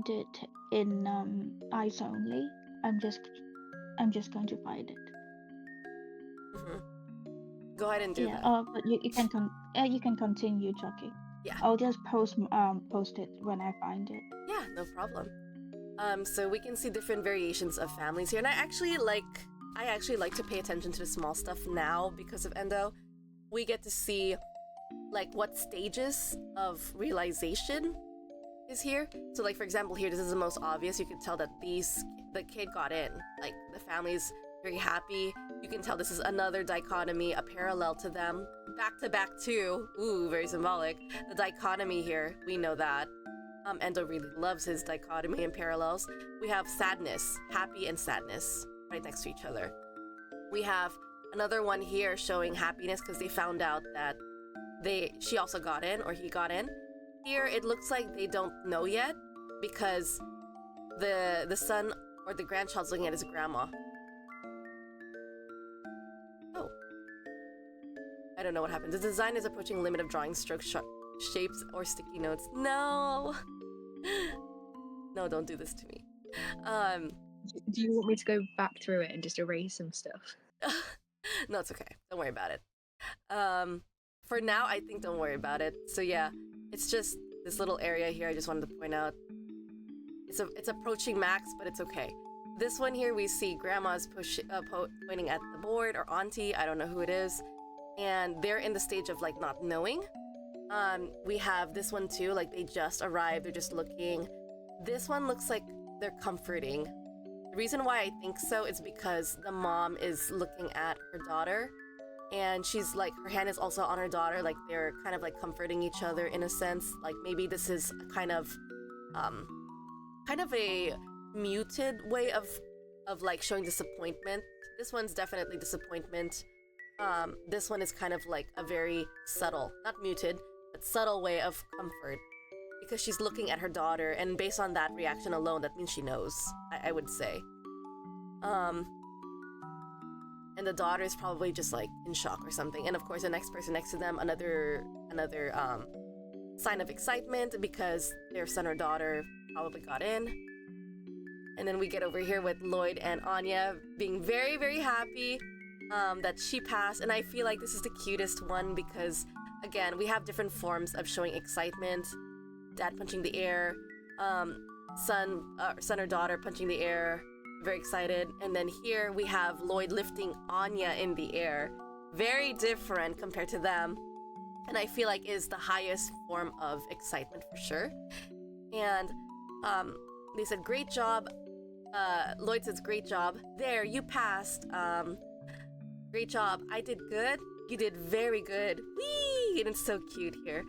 it in Eyes Only. I'm just going to find it. Go ahead and do that. But you can continue talking. Yeah. I'll just post it when I find it. Yeah, no problem. So we can see different variations of families here, and I actually like to pay attention to the small stuff now because of Endo. We get to see like what stages of realization is here. So like for example here, this is the most obvious. You can tell that the kid got in. Like the family's very happy. You can tell this is another dichotomy, a parallel to them. Back to back too. Ooh, very symbolic. The dichotomy here, we know that. Endo really loves his dichotomy and parallels. We have sadness, happy and sadness right next to each other. We have another one here showing happiness because they found out that she also got in, or he got in. Here it looks like they don't know yet because the son or the grandchild's looking at his grandma. Oh. I don't know what happened. The design is approaching limit of drawing strokes, shapes, or sticky notes. No! No, don't do this to me. Do you want me to go back through it and just erase some stuff? No, it's okay. Don't worry about it. For now, I think don't worry about it. So yeah, it's just this little area here I just wanted to point out. It's approaching max, but it's okay. This one here, we see grandma's pointing at the board, or auntie, I don't know who it is. And they're in the stage of like not knowing. We have this one too, like they just arrived, they're just looking. This one looks like they're comforting. The reason why I think so is because the mom is looking at her daughter and she's like, her hand is also on her daughter, like they're kind of like comforting each other in a sense. Like maybe this is a kind of a muted way of like showing disappointment. This one's definitely disappointment. This one is kind of like a very subtle, not muted, but subtle way of comfort, because she's looking at her daughter, and based on that reaction alone, that means she knows, I would say. And the daughter is probably just like in shock or something. And of course, the next person next to them, another sign of excitement because their son or daughter probably got in. And then we get over here with Lloyd and Anya being very, very happy that she passed. And I feel like this is the cutest one because, again, we have different forms of showing excitement. Dad punching the air, son or daughter punching the air, very excited. And then here we have Lloyd lifting Anya in the air. Very different compared to them. And I feel like is the highest form of excitement for sure. And they said, great job. Lloyd says, great job. There, you passed. Great job. I did good. You did very good. Whee! And it's so cute here.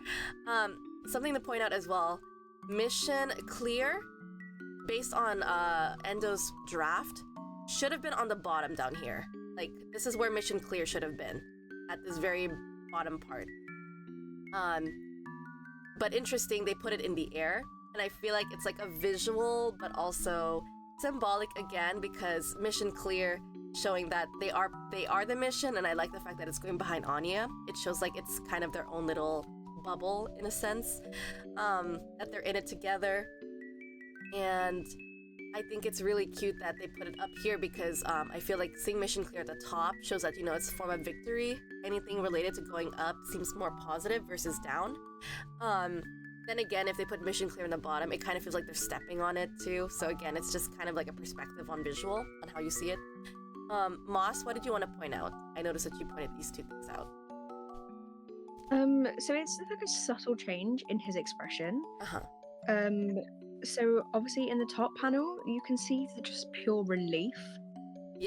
Something to point out as well. Mission clear, based on Endo's draft, should have been on the bottom down here. Like, this is where mission clear should have been, at this very bottom part. But interesting, they put it in the air, and I feel like it's like a visual, but also symbolic again, because mission clear, showing that they are the mission, and I like the fact that it's going behind Anya. It shows like it's kind of their own little bubble in a sense, that they're in it together. And I think it's really cute that they put it up here because I feel like seeing mission clear at the top shows that, you know, it's a form of victory. Anything related to going up seems more positive versus down. Then again, if they put mission clear in the bottom, it kind of feels like they're stepping on it too. So again, it's just kind of like a perspective on visual, on how you see it. Moss, what did you want to point out? I noticed that you pointed these two things out. So it's like a subtle change in his expression. Uh-huh. So obviously in the top panel, you can see the just pure relief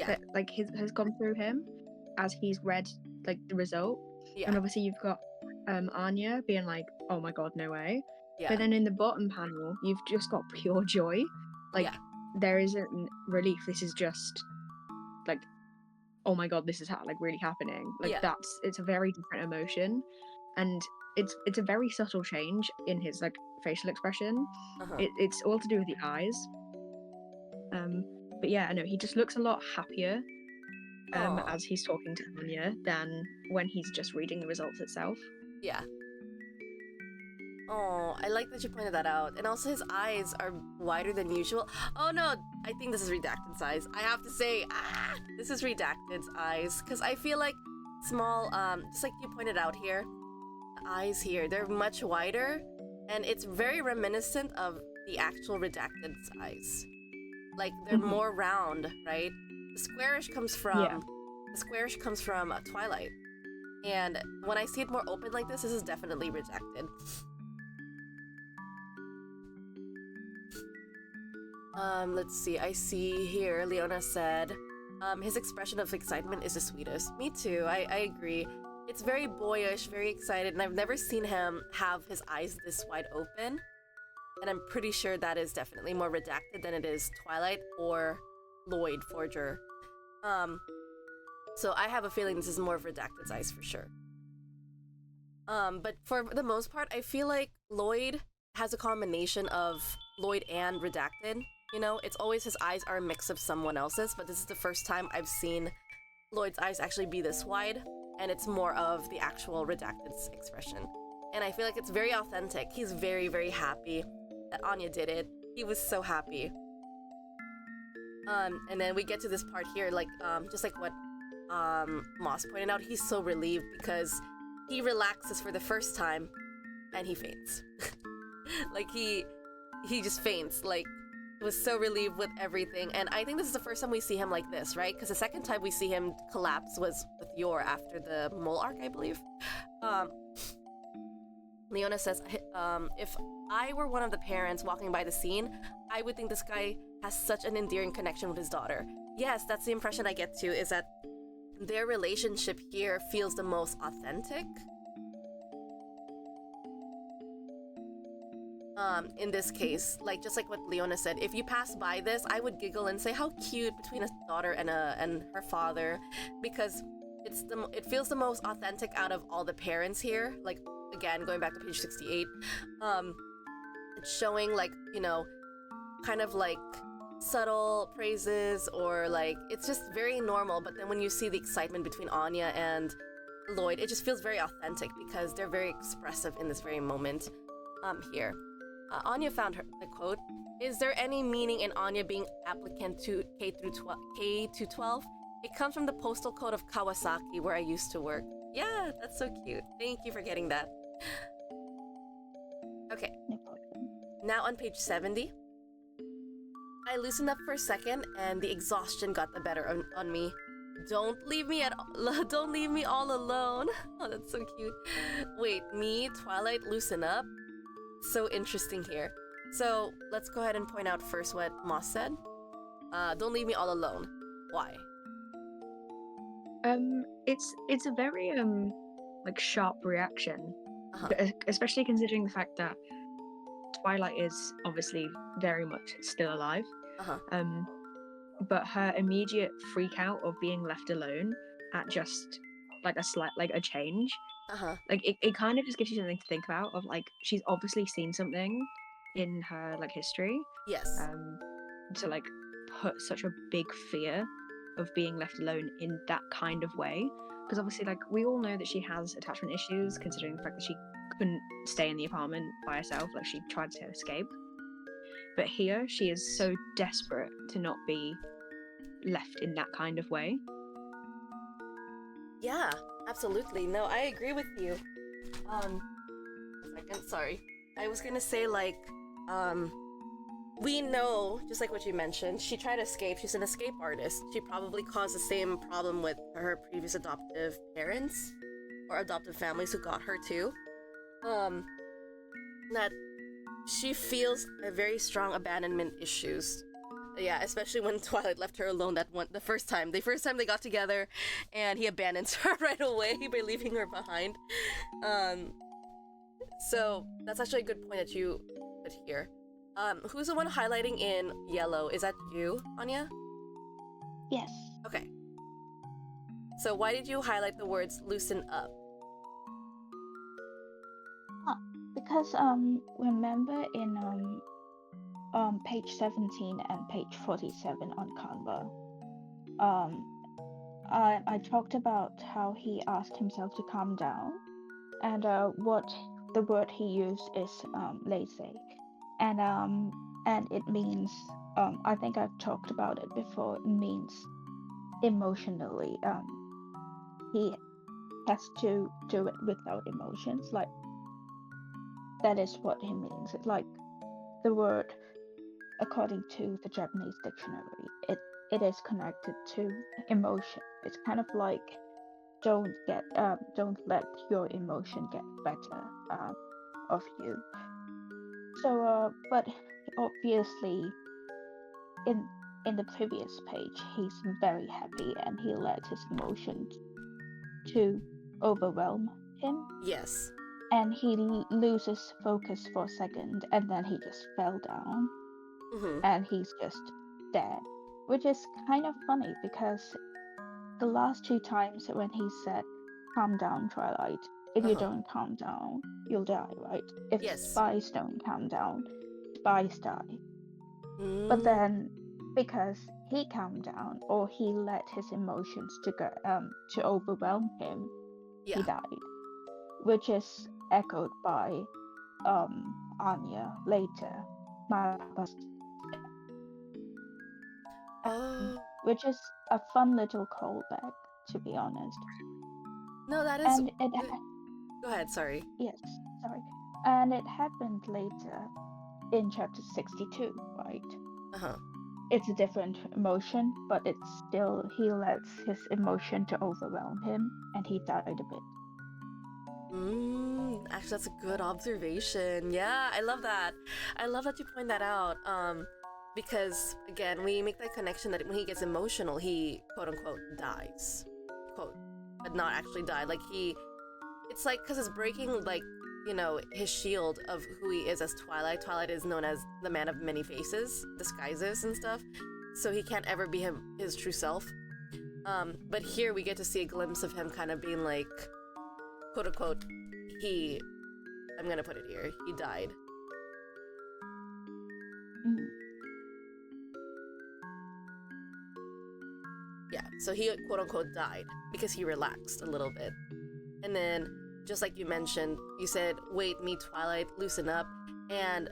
that like has gone through him as he's read like the result. Yeah. And obviously you've got Anya being like, oh my god, no way. Yeah. But then in the bottom panel, you've just got pure joy. Like there isn't relief. This is just like, oh my god, this is like really happening. Like it's a very different emotion, and it's a very subtle change in his like facial expression. Uh-huh. It's all to do with the eyes. But yeah, I know he just looks a lot happier as he's talking to Anya than when he's just reading the results itself. Yeah. Oh, I like that you pointed that out. And also his eyes are wider than usual. Oh no, I think this is Redacted's eyes. I have to say, this is Redacted's eyes. Because I feel like small, just like you pointed out here, the eyes here, they're much wider. And it's very reminiscent of the actual Redacted's eyes. Like, they're more round, right? The squarish comes from Twilight. And when I see it more open like this is definitely Redacted. Let's see. I see here, Leona said, his expression of excitement is the sweetest. Me too. I agree. It's very boyish, very excited, and I've never seen him have his eyes this wide open. And I'm pretty sure that is definitely more Redacted than it is Twilight or Lloyd Forger. So I have a feeling this is more of Redacted's eyes for sure. But for the most part, I feel like Lloyd has a combination of Lloyd and Redacted. You know, it's always his eyes are a mix of someone else's, but this is the first time I've seen Lloyd's eyes actually be this wide, and it's more of the actual Redacted's expression. And I feel like it's very authentic. He's very, very happy that Anya did it. He was so happy. And then we get to this part here, like, just like what Moss pointed out, he's so relieved because he relaxes for the first time and he faints. Like, he just faints. Like, he was so relieved with everything. And I think this is the first time we see him like this, right? Because the second time we see him collapse was with Yor after the mole arc, I believe. Leona says, if I were one of the parents walking by the scene, I would think this guy has such an endearing connection with his daughter. Yes, that's the impression I get too, is that their relationship here feels the most authentic. In this case, like just like what Leona said, if you pass by this, I would giggle and say how cute between a daughter and her father, because it feels the most authentic out of all the parents here. Like again, going back to page 68, it's showing like, you know, kind of like subtle praises, or like it's just very normal, but then when you see the excitement between Anya and Lloyd, it just feels very authentic because they're very expressive in this very moment here. Anya found the quote, "Is there any meaning in Anya being applicant to K to 12? It comes from the postal code of Kawasaki, where I used to work." Yeah, that's so cute. Thank you for getting that. Okay, No problem. now on page 70. I loosened up for a second and the exhaustion got the better on me. Don't leave me all alone. Oh, that's so cute. Wait, me, Twilight, loosen up? So interesting here. So let's go ahead and point out first what Moss said. Don't leave me all alone. Why? It's a very like sharp reaction, Uh-huh. especially considering the fact that Twilight is obviously very much still alive. Uh-huh. But her immediate freak out of being left alone at just like a change, Uh-huh. like it kind of just gives you something to think about, of like she's obviously seen something in her like history, Yes. to like put such a big fear of being left alone in that kind of way, because obviously like we all know that she has attachment issues, considering the fact that she couldn't stay in the apartment by herself, like she tried to escape, but here she is so desperate to not be left in that kind of way. Yeah, absolutely. No, I agree with you. A second, sorry. I was gonna say, like, we know, just like what you mentioned, she tried to escape. She's an escape artist. She probably caused the same problem with her previous adoptive parents or adoptive families who got her too. That she feels a very strong abandonment issues. Yeah, especially when Twilight left her alone the first time. The first time they got together, and he abandons her right away by leaving her behind. So that's actually a good point that you put here. Who's the one highlighting in yellow? Is that you, Anya? Yes. Okay. So why did you highlight the words "loosen up"? Because remember in page 17 and page 47 on Canva, I talked about how he asked himself to calm down, and what the word he used is lazy, and it means, I think I've talked about it before. It means emotionally, he has to do it without emotions. Like, that is what he means. It's like the word, according to the Japanese dictionary, it is connected to emotion. It's kind of like, don't let your emotion get better of you. So but obviously in the previous page, he's very happy and he let his emotions to overwhelm him, Yes. and he loses focus for a second, and then he just fell down, Mm-hmm. and he's just dead, which is kind of funny because the last two times when he said, "Calm down, Twilight. If you Uh-huh. don't calm down, you'll die, right? If Yes. spies don't calm down, spies die." Mm. But then, because he calmed down, or he let his emotions to overwhelm him, Yeah. he died, which is echoed by Anya later. My papa's dead. Oh. Which is a fun little callback, to be honest. No, that is. And Go ahead. Sorry. yes, sorry. And it happened later in chapter 62, right? Uh-huh. It's a different emotion, but it's still, he lets his emotion to overwhelm him, and he died a bit. Actually, that's a good observation. Yeah, I love that. I love that you point that out. Because again, we make that connection that when he gets emotional, he quote unquote dies. quote, but not actually died. Like it's like, because it's breaking, like, you know, his shield of who he is as Twilight. Twilight is known as the man of many faces, disguises and stuff, so he can't ever be his true self. But here we get to see a glimpse of him kind of being like, quote unquote, I'm gonna put it here, he died. Mm. Yeah, so he quote unquote died because he relaxed a little bit. And then, just like you mentioned, you said, wait, me, Twilight, loosen up. And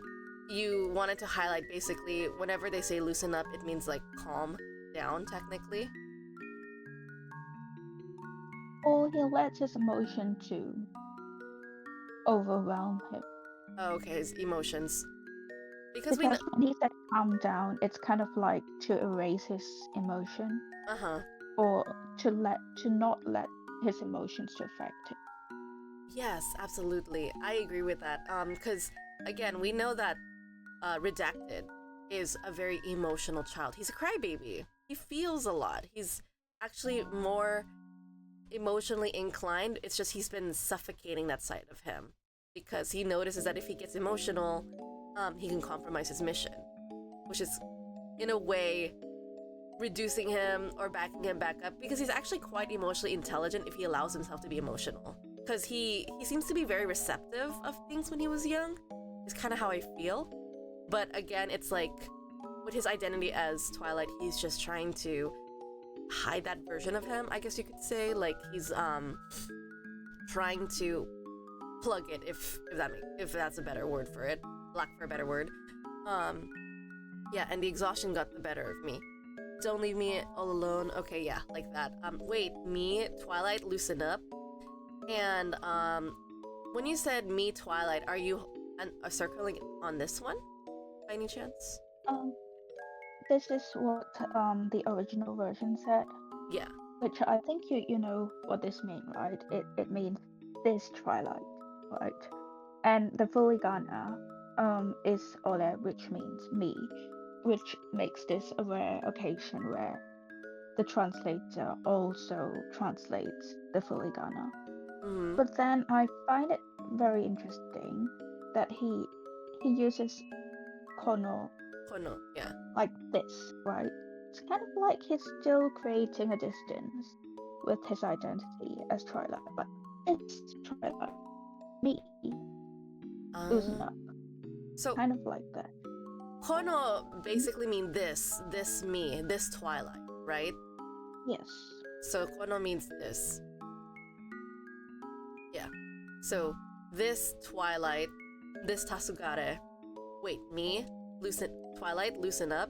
you wanted to highlight basically whenever they say loosen up, it means like calm down, technically. Or he lets his emotion to overwhelm him. Oh, okay, his emotions. Because we Because when he said calm down, it's kind of like to erase his emotion, uh-huh. or to not let his emotions to affect him. Yes, absolutely. I agree with that. Because again, we know that Redacted is a very emotional child. He's a crybaby. He feels a lot. He's actually more emotionally inclined. It's just he's been suffocating that side of him because he notices that if he gets emotional, he can compromise his mission, which is in a way reducing him or backing him back up, because he's actually quite emotionally intelligent if he allows himself to be emotional, because he seems to be very receptive of things when he was young, is kind of how I feel. But again, it's like with his identity as Twilight, he's just trying to hide that version of him, I guess you could say. Like he's trying to plug it, if that's a better word for it, lack for a better word. Yeah, and the exhaustion got the better of me. Don't leave me all alone. Okay, yeah, like that. Wait, me, Twilight, loosen up. And when you said me, Twilight, are you circling on this one by any chance? This is what the original version said. Yeah. Which I think you know what this means, right? It means this Twilight, right? And the furigana is ole, which means me, which makes this a rare occasion where the translator also translates the furigana. Mm-hmm. But then I find it very interesting that he uses kono, Yeah. like this, right? It's kind of like he's still creating a distance with his identity as Twilight, but it's Twilight. Me, loosen up. So Kind of like that. Kono basically mean this me, this Twilight, right? Yes. So Kono means this. Yeah. So this Twilight, this Tasugare. Wait, me? Twilight, loosen up.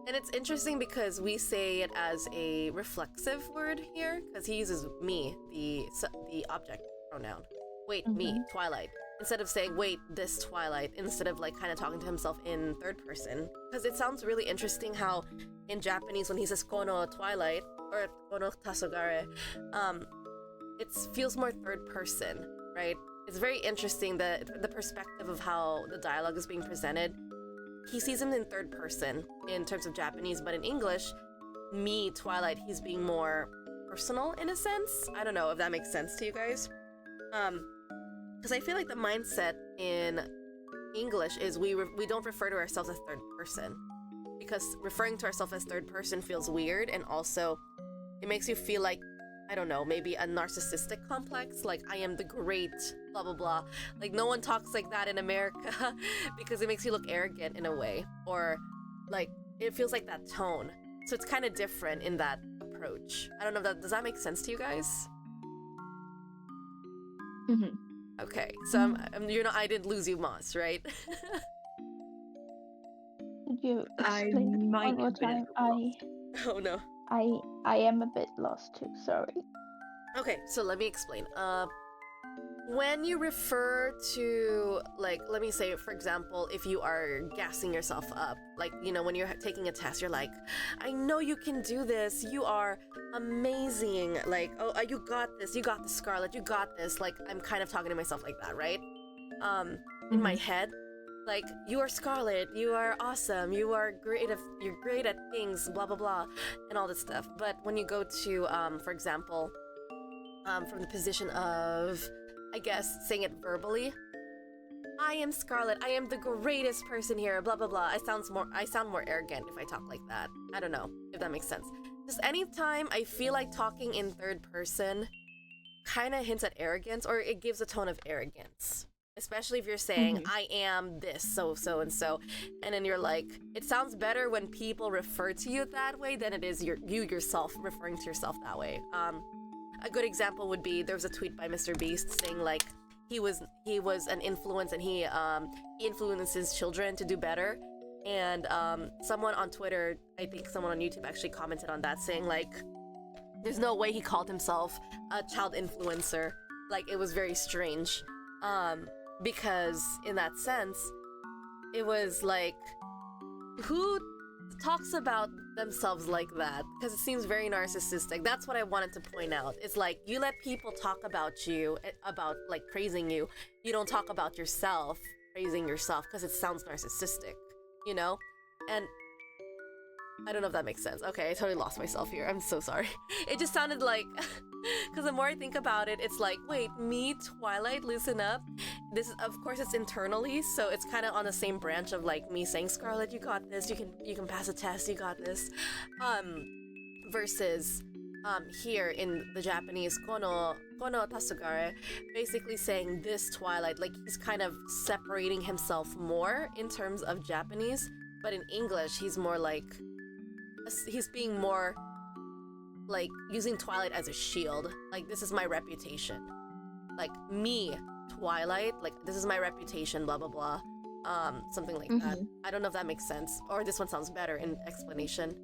And it's interesting because we say it as a reflexive word here, because he uses me, the object pronoun. Wait, me, Twilight. Instead of saying, wait, this Twilight, instead of like kind of talking to himself in third person. Because it sounds really interesting how in Japanese when he says kono Twilight, or kono Tasogare, it feels more third person, right? It's very interesting that the perspective of how the dialogue is being presented. He sees him in third person in terms of Japanese, but in English, me, Twilight, he's being more personal in a sense. I don't know if that makes sense to you guys. Because I feel like the mindset in English is we don't refer to ourselves as third person, because referring to ourselves as third person feels weird, and also it makes you feel like, I don't know, maybe a narcissistic complex, like I am the great blah blah blah. Like no one talks like that in America because it makes you look arrogant in a way, or like it feels like that tone. So it's kind of different in that approach. I don't know, does that make sense to you guys? Okay, so I didn't lose you, Moss, right? Could you I explain might one more have been time? Oh no. I am a bit lost too, sorry. Okay, so let me explain. When you refer to, like, let me say, for example, if you are gassing yourself up, like, you know, when you're taking a test, you're like, I know you can do this, you are amazing, like, oh, you got this, Scarlett, you got this, like, I'm kind of talking to myself like that, right? In my head, Like, you are Scarlet, you are awesome, you're great at things, blah blah blah, and all this stuff. But when you go to, for example, from the position of, I guess, saying it verbally, I am Scarlet, I am the greatest person here, blah blah blah. I sound more arrogant if I talk like that. I don't know if that makes sense. Just anytime I feel like talking in third person kind of hints at arrogance, or it gives a tone of arrogance. Especially if you're saying, I am this, so and so. And then you're like, it sounds better when people refer to you that way than it is you yourself referring to yourself that way. A good example would be, there was a tweet by Mr. Beast saying like, he was an influence, and he influences children to do better. And someone on Twitter, I think someone on YouTube actually commented on that, saying like, there's no way he called himself a child influencer. Like, it was very strange. Because in that sense, it was like, who talks about themselves like that? Because it seems very narcissistic. That's what I wanted to point out. It's like, you let people talk about you, about like praising you. You don't talk about yourself, praising yourself, because it sounds narcissistic, you know? And I don't know if that makes sense. Okay, I totally lost myself here. I'm so sorry. It just sounded like, because the more I think about it, it's like, wait, me, Twilight, loosen up. This is, of course, it's internally, so it's kind of on the same branch of like me saying, Scarlet, you got this. You can pass a test. You got this. Versus here in the Japanese, kono tasugare, basically saying this Twilight, like he's kind of separating himself more in terms of Japanese, but in English, he's more like, he's being more like using Twilight as a shield. Like, this is my reputation. Like, me, Twilight, like, this is my reputation, blah blah blah. Something like that. I don't know if that makes sense, or this one sounds better in explanation.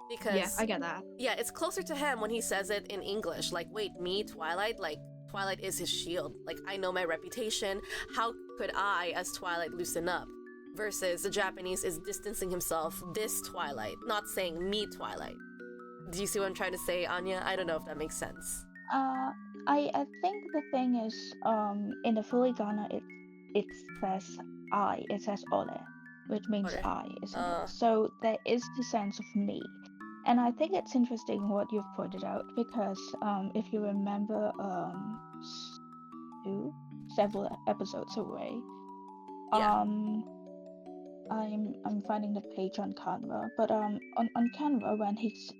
Because yeah, I get that. Yeah, it's closer to him when he says it in English. Like, wait, me, Twilight, like Twilight is his shield. Like, I know my reputation. How could I, as Twilight, loosen up? Versus the Japanese is distancing himself, this Twilight, not saying me, Twilight. Do you see what I'm trying to say, Anya? I don't know if that makes sense. I think the thing is, in the furigana, it says I, it says ole, which means Ore. I, isn't it? So there is the sense of me. And I think it's interesting what you've pointed out, because if you remember, several episodes away, Yeah. I'm finding the page on Canva, but on Canva, when he's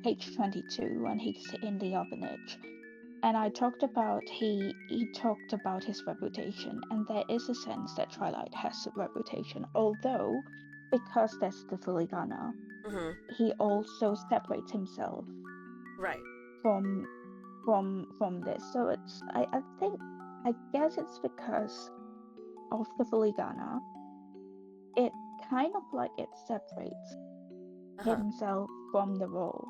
page 22, when he's in the orphanage, and I talked about he talked about his reputation, and there is a sense that Twilight has a reputation, although because there's the furigana, he also separates himself Right. from this. So it's I guess it's because of the furigana, it kind of like it separates himself from the role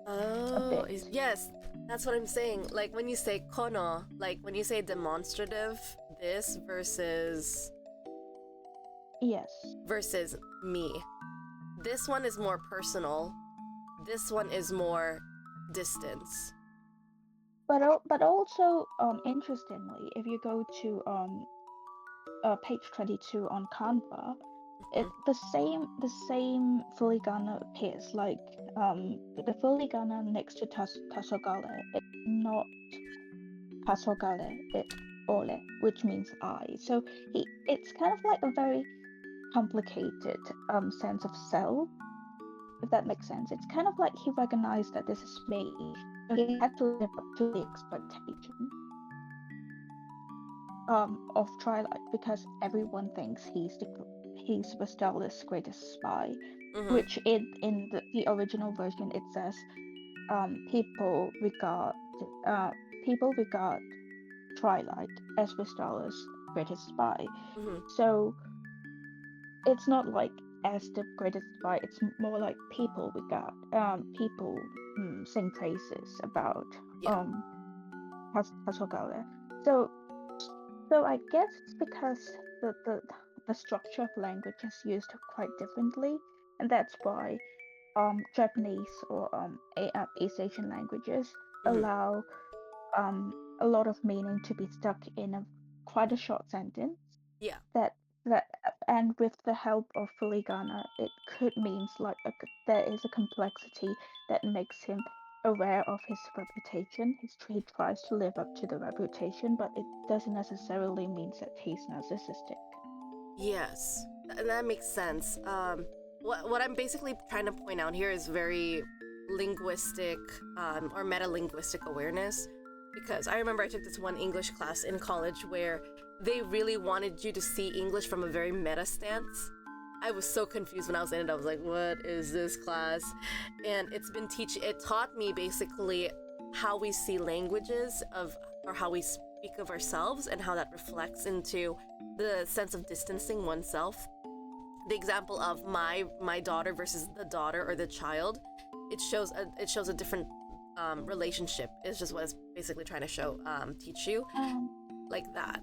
a Oh, bit. yes, that's what I'm saying. Like, when you say kono, like when you say demonstrative, this versus Yes. me. This one is more personal. This one is more distance. But also interestingly, if you go to page 22 on Canva, it the same furigana appears, like the furigana next to Tasogale. It's not Tasogale, it's Ole, which means I. So it's kind of like a very complicated sense of self, if that makes sense. It's kind of like he recognized that this is me, so he had to live up to the expectation of Twilight, because everyone thinks he's Vestal's greatest spy, which in the original version it says people regard Twilight as Vestal's greatest spy. So it's not like as the greatest spy, it's more like people regard people sing praises about Hasogale. So I guess it's because the structure of language is used quite differently, and that's why Japanese or East Asian languages allow a lot of meaning to be stuck in a quite a short sentence. Yeah. That that and with the help of Fuligana, it could means like there is a complexity that makes him aware of his reputation. He tries to live up to the reputation, but it doesn't necessarily mean that he's narcissistic. Yes, that makes sense. What I'm basically trying to point out here is very linguistic or meta-linguistic awareness, because I remember I took this one English class in college where they really wanted you to see English from a very meta stance. I was so confused when I was in it. I was like, what is this class? And it taught me basically how we see languages or how we speak of ourselves and how that reflects into the sense of distancing oneself. The example of my daughter versus the daughter or the child, it shows a different relationship. It's just what it's basically trying to teach you, like that.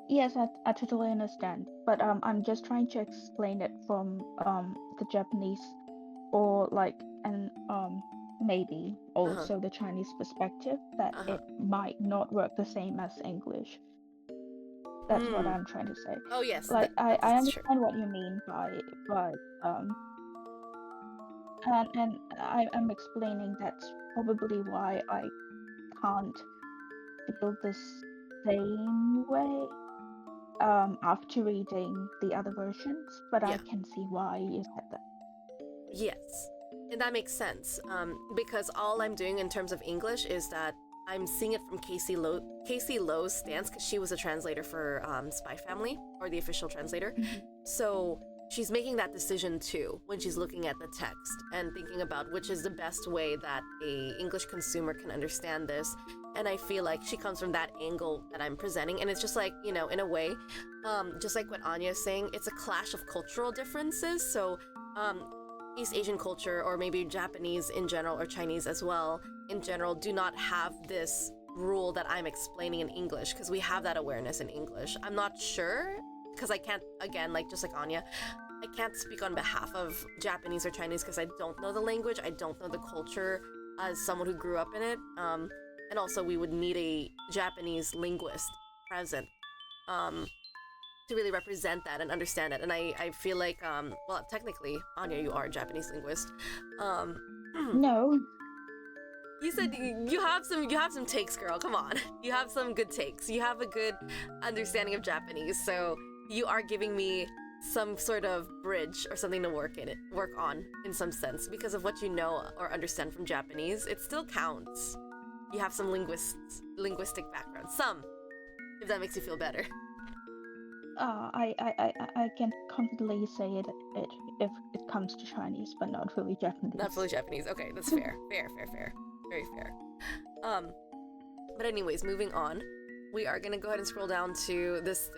Yes, I totally understand, but I'm just trying to explain it from the Japanese or like and maybe also the Chinese perspective that it might not work the same as English. That's what I'm trying to say. Oh yes, Like I that's understand true. what you mean by and I'm explaining that's probably why I can't feel the same way after reading the other versions, but I Yeah. can see why you said that. Yes, and that makes sense. Because all I'm doing in terms of English is that I'm seeing it from Casey Lowe's stance, because she was a translator for Spy Family, or the official translator. So she's making that decision too when she's looking at the text and thinking about which is the best way that a English consumer can understand this. And I feel like she comes from that angle that I'm presenting, and it's just like, in a way, just like what Anya is saying, it's a clash of cultural differences. So East Asian culture, or maybe Japanese in general, or Chinese as well in general, do not have this rule that I'm explaining in English, because we have that awareness in English. I'm not sure, because I can't, again, like just like Anya, I can't speak on behalf of Japanese or Chinese because I don't know the language, I don't know the culture as someone who grew up in it. And also we would need a Japanese linguist present to really represent that and understand it. And I feel like, well, technically, Anya, you are a Japanese linguist. No. You said you have some takes, girl. Come on, you have some good takes. You have a good understanding of Japanese, so you are giving me some sort of bridge or something to work on in some sense, because of what you know or understand from Japanese. It still counts. You have some linguistic background, if that makes you feel better. I can confidently say it if it comes to Chinese, but not fully Japanese. Not fully Japanese. Okay, that's fair. Fair. Very fair. But anyways, moving on. We are gonna go ahead and scroll down to this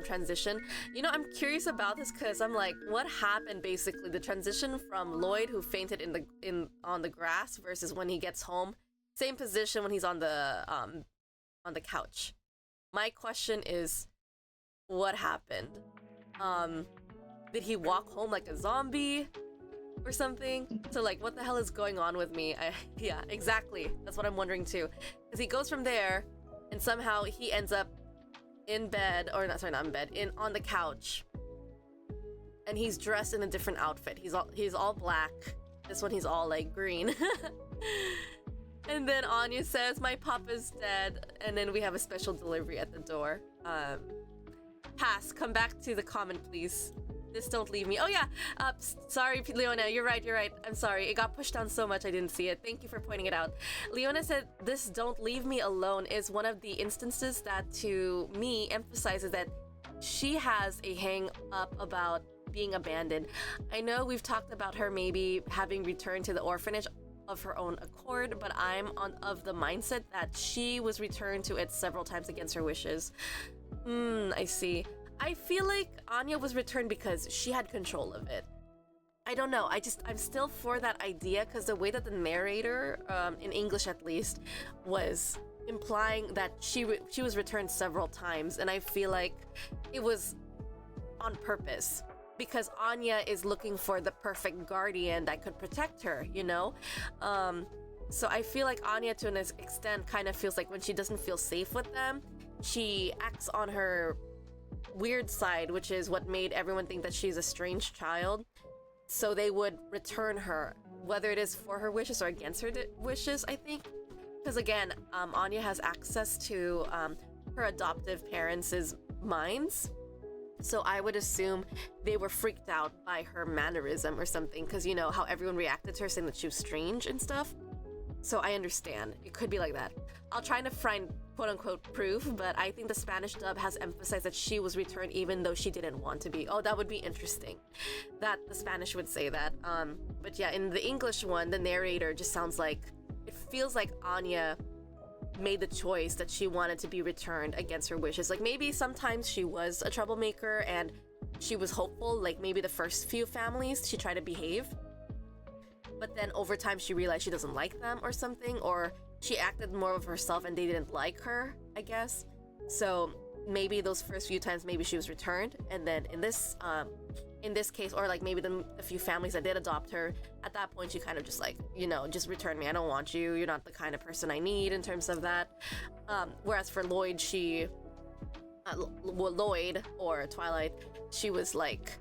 transition. I'm curious about this because I'm like, what happened basically? The transition from Lloyd, who fainted on the grass, versus when he gets home, same position when he's on the couch. My question is, what happened? Did he walk home like a zombie or something? So like, what the hell is going on with me? Yeah, exactly. That's what I'm wondering too. Because he goes from there, and somehow he ends up in bed, or not in bed, on the couch, and he's dressed in a different outfit. He's all black. This one he's all like green. And then Anya says, "My papa's dead," and then we have a special delivery at the door. Pass. Come back to the comment, please. This don't leave me. Oh yeah. Sorry, Leona. You're right. I'm sorry. It got pushed down so much I didn't see it. Thank you for pointing it out. Leona said, "This don't leave me alone" is one of the instances that, to me, emphasizes that she has a hang up about being abandoned. I know we've talked about her maybe having returned to the orphanage of her own accord, but I'm of the mindset that she was returned to it several times against her wishes. I see. I feel like Anya was returned because she had control of it. I don't know. I'm still for that idea, because the way that the narrator, in English at least, was implying that she was returned several times, and I feel like it was on purpose, because Anya is looking for the perfect guardian that could protect her, So I feel like Anya, to an extent, kind of feels like when she doesn't feel safe with them, she acts on her weird side, which is what made everyone think that she's a strange child. So they would return her, whether it is for her wishes or against her wishes, I think. Because again, Anya has access to her adoptive parents' minds. So I would assume they were freaked out by her mannerism or something, because you know how everyone reacted to her saying that she was strange and stuff. So I understand. It could be like that. I'll try to find quote-unquote proof, but I think the Spanish dub has emphasized that she was returned even though she didn't want to be. Oh, that would be interesting. That the Spanish would say that. But yeah, in the English one, the narrator just sounds like... It feels like Anya made the choice that she wanted to be returned against her wishes. Like, maybe sometimes she was a troublemaker and she was hopeful, like maybe the first few families she tried to behave. But then over time she realized she doesn't like them or something, or she acted more of herself and they didn't like her, I guess. So maybe those first few times maybe she was returned, and then in this case, or like maybe the few families that did adopt her, at that point she kind of just like, you know, just return me, I don't want you, you're not the kind of person I need in terms of that. Whereas for Lloyd, Lloyd or Twilight, she was like,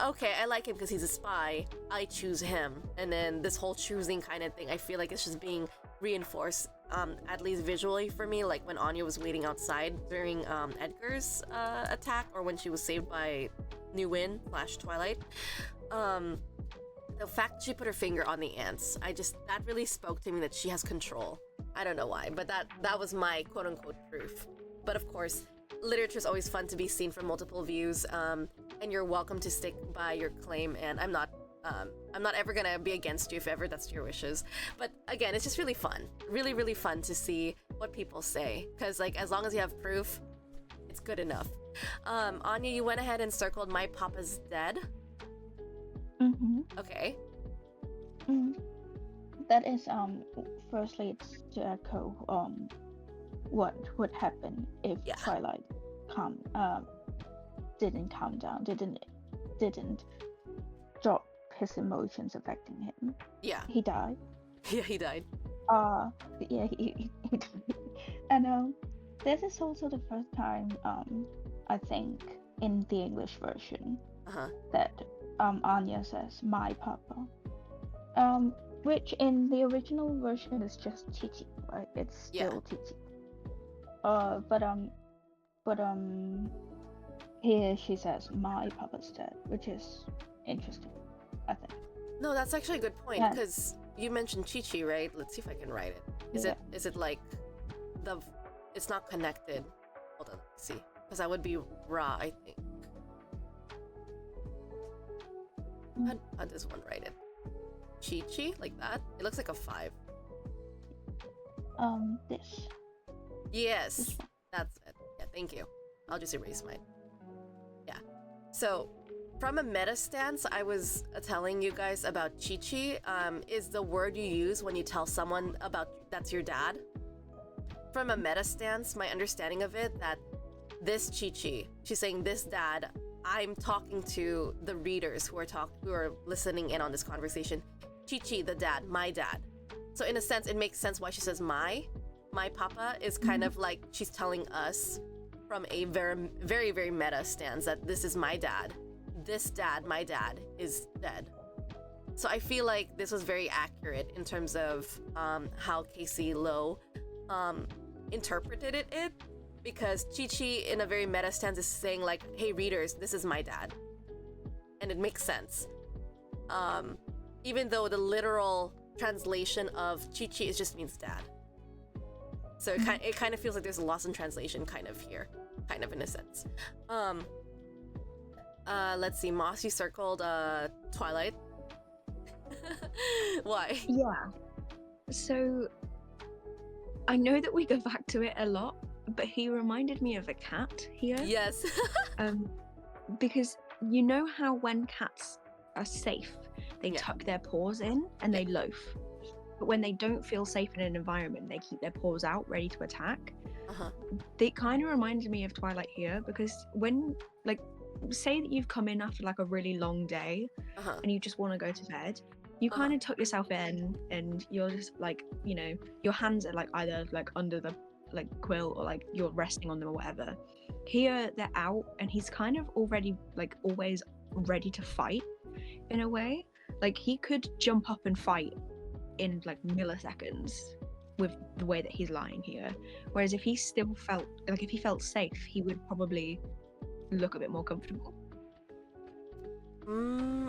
okay, I like him because he's a spy, I choose him. And then this whole choosing kind of thing, I feel like it's just being reinforced, at least visually for me, like when Anya was waiting outside during Edgar's attack, or when she was saved by New Win / Twilight. The fact she put her finger on the ants, that really spoke to me that she has control. I don't know why, but that was my quote-unquote proof. But of course, literature is always fun to be seen from multiple views, and you're welcome to stick by your claim, and I'm not ever gonna be against you if ever that's your wishes. But again, it's just really fun, really fun to see what people say, because like as long as you have proof, it's good enough. Anya, you went ahead and circled "My Papa's Dead." Mm-hmm. Okay. That is firstly it's to echo what would happen if Twilight didn't calm down, didn't drop his emotions affecting him. Yeah. He died. Yeah, he died. Yeah, he died. And this is also the first time I think in the English version that Anya says "my papa," which in the original version is just Chichi, right? It's still Chichi. But here she says "my papa's dead," which is interesting, I think. No, that's actually a good point, because you mentioned Chichi, right? Let's see if I can write it. Is it like it's not connected? Hold on, let's see, because that would be Ra, I think. How does one write it? Chi-Chi? Like that? It looks like a 5. This. Yes, This one. that's it. Yeah, thank you. I'll just erase mine. Yeah. So, from a meta stance, I was telling you guys about Chi-Chi, is the word you use when you tell someone about that's your dad. From a meta stance, my understanding of it, that this Chi-Chi, she's saying this dad, I'm talking to the readers who are listening in on this conversation. Chi-Chi, the dad, my dad. So in a sense, it makes sense why she says my papa is kind of like she's telling us from a very, very meta stance that this is my dad. This dad, my dad, is dead. So I feel like this was very accurate in terms of how Casey Lowe interpreted it, because Chi-Chi in a very meta stance is saying like, hey readers, this is my dad. And it makes sense. Even though the literal translation of Chi-Chi just means dad. So it kind of feels like there's a loss in translation kind of here, kind of in a sense. Let's see, Moss, you circled Twilight. Why? Yeah. So I know that we go back to it a lot, but he reminded me of a cat here. Yes. Because you know how when cats are safe, they tuck their paws in and they loaf. But when they don't feel safe in an environment, they keep their paws out, ready to attack. They kind of reminded me of Twilight here, because when, like, say that you've come in after like a really long day and you just want to go to bed, you kind of tuck yourself in and you're just like, you know, your hands are like either like under the like quilt or like you're resting on them or whatever. Here they're out and he's kind of already like always ready to fight in a way. Like he could jump up and fight in like milliseconds with the way that he's lying here. Whereas if he still felt like if he felt safe, he would probably look a bit more comfortable.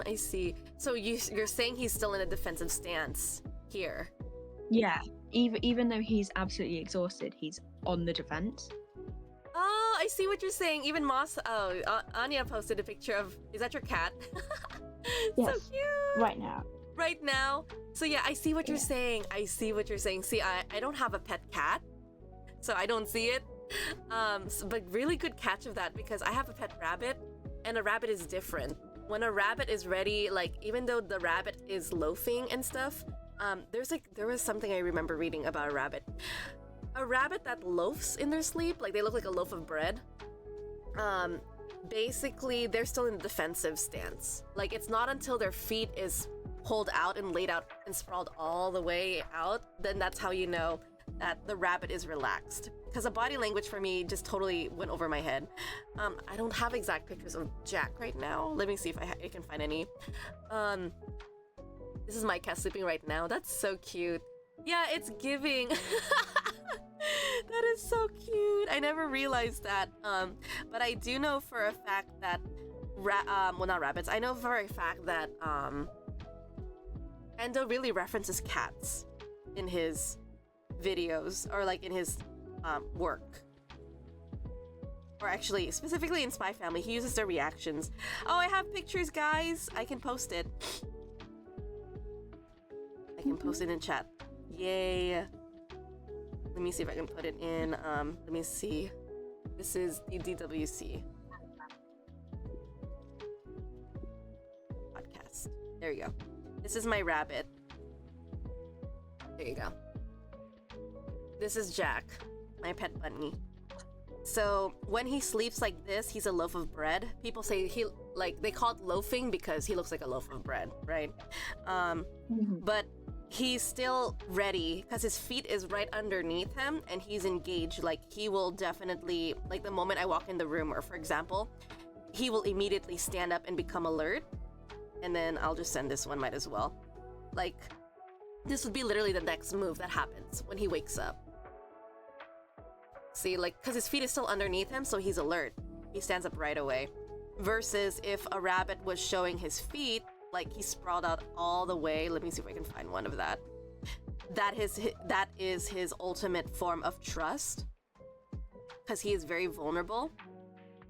I see. So you're saying he's still in a defensive stance here? Yeah, even though he's absolutely exhausted, he's on the defense. Oh, I see what you're saying. Even Moss. Oh, Anya posted a picture of. Is that your cat? Yes. So cute. Right now. Right now. So yeah, I see what you're saying. I see what you're saying. See, I don't have a pet cat, so I don't see it. But really good catch of that, because I have a pet rabbit, and a rabbit is different. When a rabbit is ready, like even though the rabbit is loafing and stuff, there was something I remember reading about a rabbit. A rabbit that loafs in their sleep, like they look like a loaf of bread. Basically they're still in the defensive stance. Like it's not until their feet is pulled out and laid out and sprawled all the way out, then that's how you know that the rabbit is relaxed. Because the body language for me just totally went over my head. I don't have exact pictures of Jack right now. Let me see if I can find any. This is my cat sleeping right now. That's so cute. Yeah, it's giving. That is so cute. I never realized that. But I do know for a fact that well, not rabbits. I know for a fact that Endo really references cats in his videos, or like in his work. Or actually, specifically in Spy Family, he uses their reactions. Oh, I have pictures, guys. I can post it. I can post it in chat. Yay. Let me see if I can put it in. Let me see. This is the DWC podcast. There you go. This is my rabbit. There you go. This is Jack, my pet bunny. So when he sleeps like this, he's a loaf of bread. People say they call it loafing because he looks like a loaf of bread, right? But he's still ready because his feet is right underneath him and he's engaged. Like he will definitely, like the moment I walk in the room, or for example, he will immediately stand up and become alert. And then I'll just send this one, might as well. Like this would be literally the next move that happens when he wakes up. See, like, because his feet is still underneath him, so he's alert. He stands up right away. Versus if a rabbit was showing his feet, like he sprawled out all the way. Let me see if I can find one of that. That is his ultimate form of trust, because he is very vulnerable.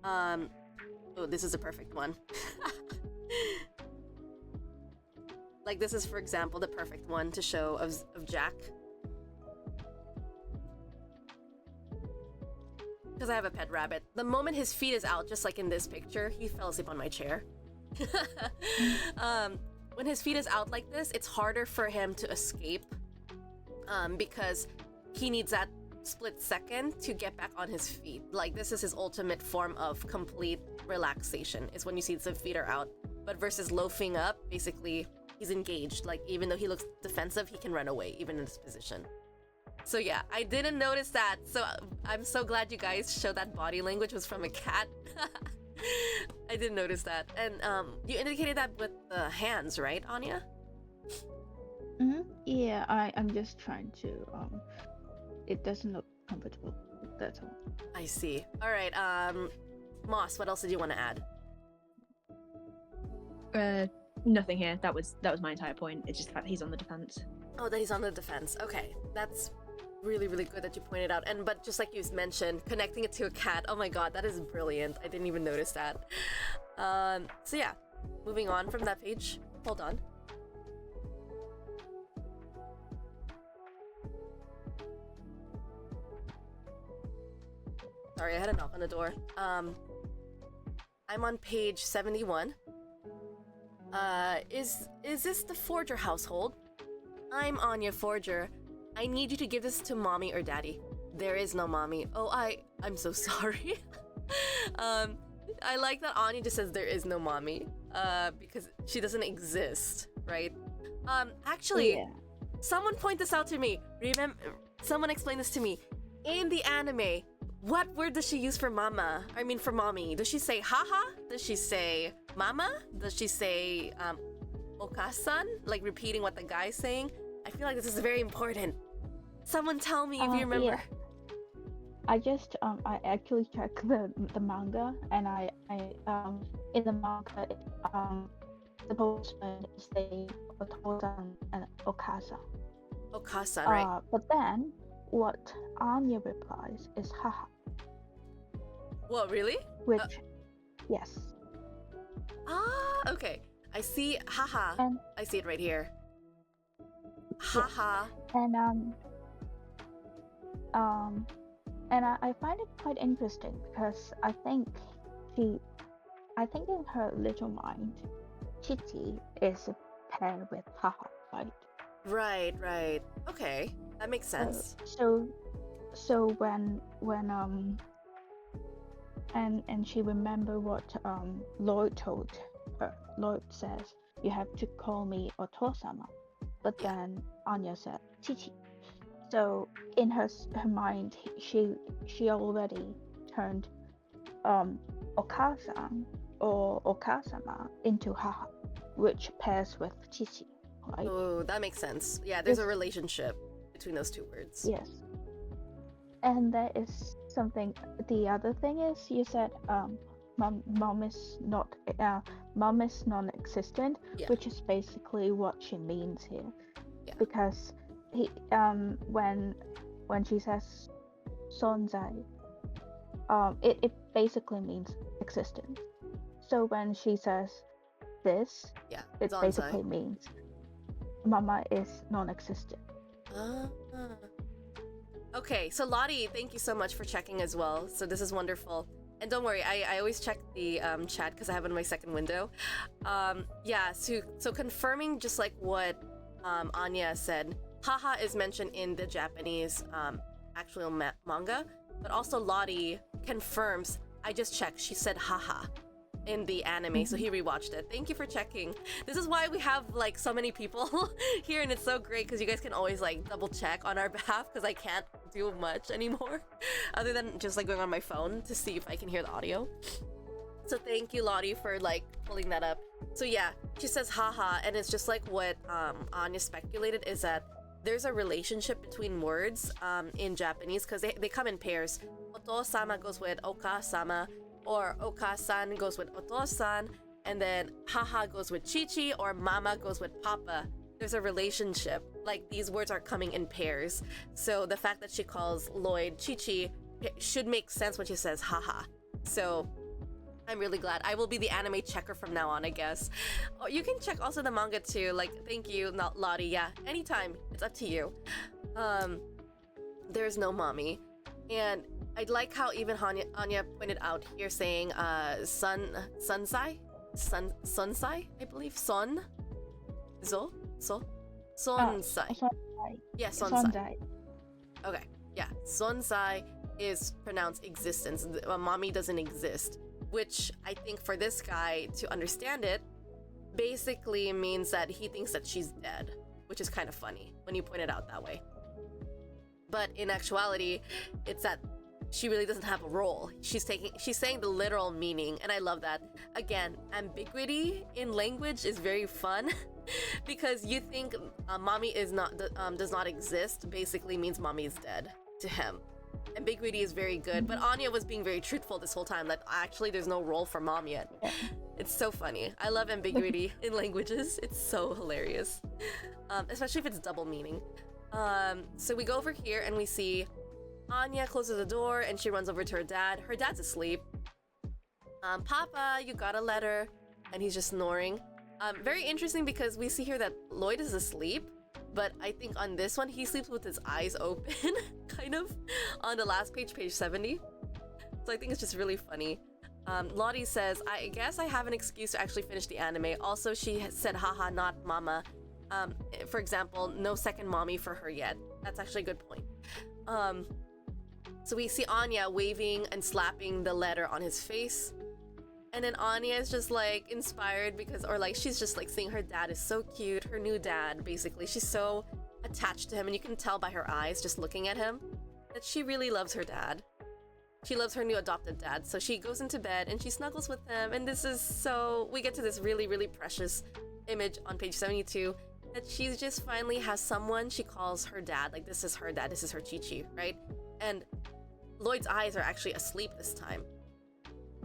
Oh, this is a perfect one. Like this is, for example, the perfect one to show of Jack. Because I have a pet rabbit. The moment his feet is out, just like in this picture, he fell asleep on my chair. When his feet is out like this, it's harder for him to escape, because he needs that split second to get back on his feet. Like this is his ultimate form of complete relaxation, is when you see the feet are out. But versus loafing up, basically he's engaged. Like even though he looks defensive, he can run away even in this position. So yeah, I didn't notice that. So I'm so glad you guys showed that body language was from a cat. I didn't notice that. And you indicated that with the hands, right, Anya? Yeah, I'm just trying to it doesn't look comfortable. That's all. I see. All right, Moss, what else did you want to add? Nothing here. That was my entire point. It's just the fact that he's on the defense. Oh, that he's on the defense. Okay, that's really, really good that you pointed out. But just like you mentioned, connecting it to a cat, oh my god, that is brilliant. I didn't even notice that. So yeah, moving on from that page. Hold on. Sorry, I had a knock on the door. I'm on page 71. Is this the Forger household? I'm Anya Forger. I need you to give this to mommy or daddy. There is no mommy. Oh, I'm so sorry. I like that Anya just says there is no mommy, because she doesn't exist, right? Actually, Yeah. someone point this out to me. Someone explain this to me. in the anime, what word does she use for mama? I mean, for mommy. Does she say haha? Does she say mama? Does she say okasan? Like repeating what the guy's saying? I feel like this is very important. Someone tell me if you remember. Yeah. I actually checked the manga, and I in the manga the postman is saying Otosan and Okasa. Okasan, right? But then what Anya replies is haha, What, really? which yes. Ah, okay. I see haha. And I see it right here. Haha. and I find it quite interesting because I think in her little mind, Chichi is a pair with haha, right? Right. Okay. That makes sense. So when and she remember what Lloyd told her. Lloyd says you have to call me Otosama, but then Anya said Chichi. So in her mind, she already turned Okasan or Okasama into haha, which pairs with Chichi, right? Oh, that makes sense. Yeah, there's a relationship between those two words. Yes. And there is something. The other thing is you said mom is non-existent, Yeah. which is basically what she means here. Yeah. Because he when she says sonzai, it basically means existence. So when she says this, Yeah. it Zonzai. basically means mama is non-existent. Ah. Okay, so Lottie, thank you so much for checking as well. So this is wonderful. And don't worry, I always check the chat because I have it in my second window. Yeah, so confirming just like what Anya said, haha is mentioned in the Japanese actual manga, but also Lottie confirms, I just checked, she said haha in the anime, so he rewatched it. Thank you for checking. This is why we have like so many people here, and it's so great because you guys can always like double check on our behalf because I can't do much anymore other than just like going on my phone to see if I can hear the audio. So thank you, Lottie, for like pulling that up. So yeah, she says haha, and it's just like what Anya speculated, is that there's a relationship between words in Japanese because they come in pairs. Oto-sama goes with oka-sama, or oka-san goes with oto-san, and then haha goes with chichi, or mama goes with papa. There's a relationship. Like, these words are coming in pairs. So the fact that she calls Lloyd chichi should make sense when she says haha. So I'm really glad. I will be the anime checker from now on, I guess. Oh, you can check also the manga too. Like, thank you, Lottie. Yeah, anytime. It's up to you. There's no mommy. And I'd like how even Anya pointed out here saying sunsai, I believe. Sonsai. Yeah, sonsai. Okay, yeah. Sonsai is pronounced existence. Mommy doesn't exist, which I think for this guy to understand it basically means that he thinks that she's dead, which is kind of funny when you point it out that way. But in actuality, it's that she really doesn't have a role. She's saying the literal meaning, and I love that. Again, ambiguity in language is very fun because you think mommy does not exist basically means mommy is dead to him. Ambiguity is very good, but Anya was being very truthful this whole time that actually there's no role for mom yet. It's so funny. I love ambiguity in languages. It's so hilarious, especially if it's double meaning. So we go over here and we see Anya closes the door and she runs over to her dad. Her dad's asleep. Papa, you got a letter. And he's just snoring. Very interesting because we see here that Lloyd is asleep, but I think on this one he sleeps with his eyes open, kind of, on the last page, page 70. So I think it's just really funny. Lottie says, I guess I have an excuse to actually finish the anime. Also, she said haha, not mama. For example, no second mommy for her yet. That's actually a good point. So we see Anya waving and slapping the letter on his face. And then Anya is just like inspired because, or like she's just like seeing her dad is so cute, her new dad basically. She's so attached to him and you can tell by her eyes just looking at him. that she really loves her dad. She loves her new adopted dad, so she goes into bed and she snuggles with him, and this is so... We get to this really, really precious image on page 72 that she just finally has someone she calls her dad. Like, this is her dad, this is her Chi-Chi, right? And Lloyd's eyes are actually asleep this time.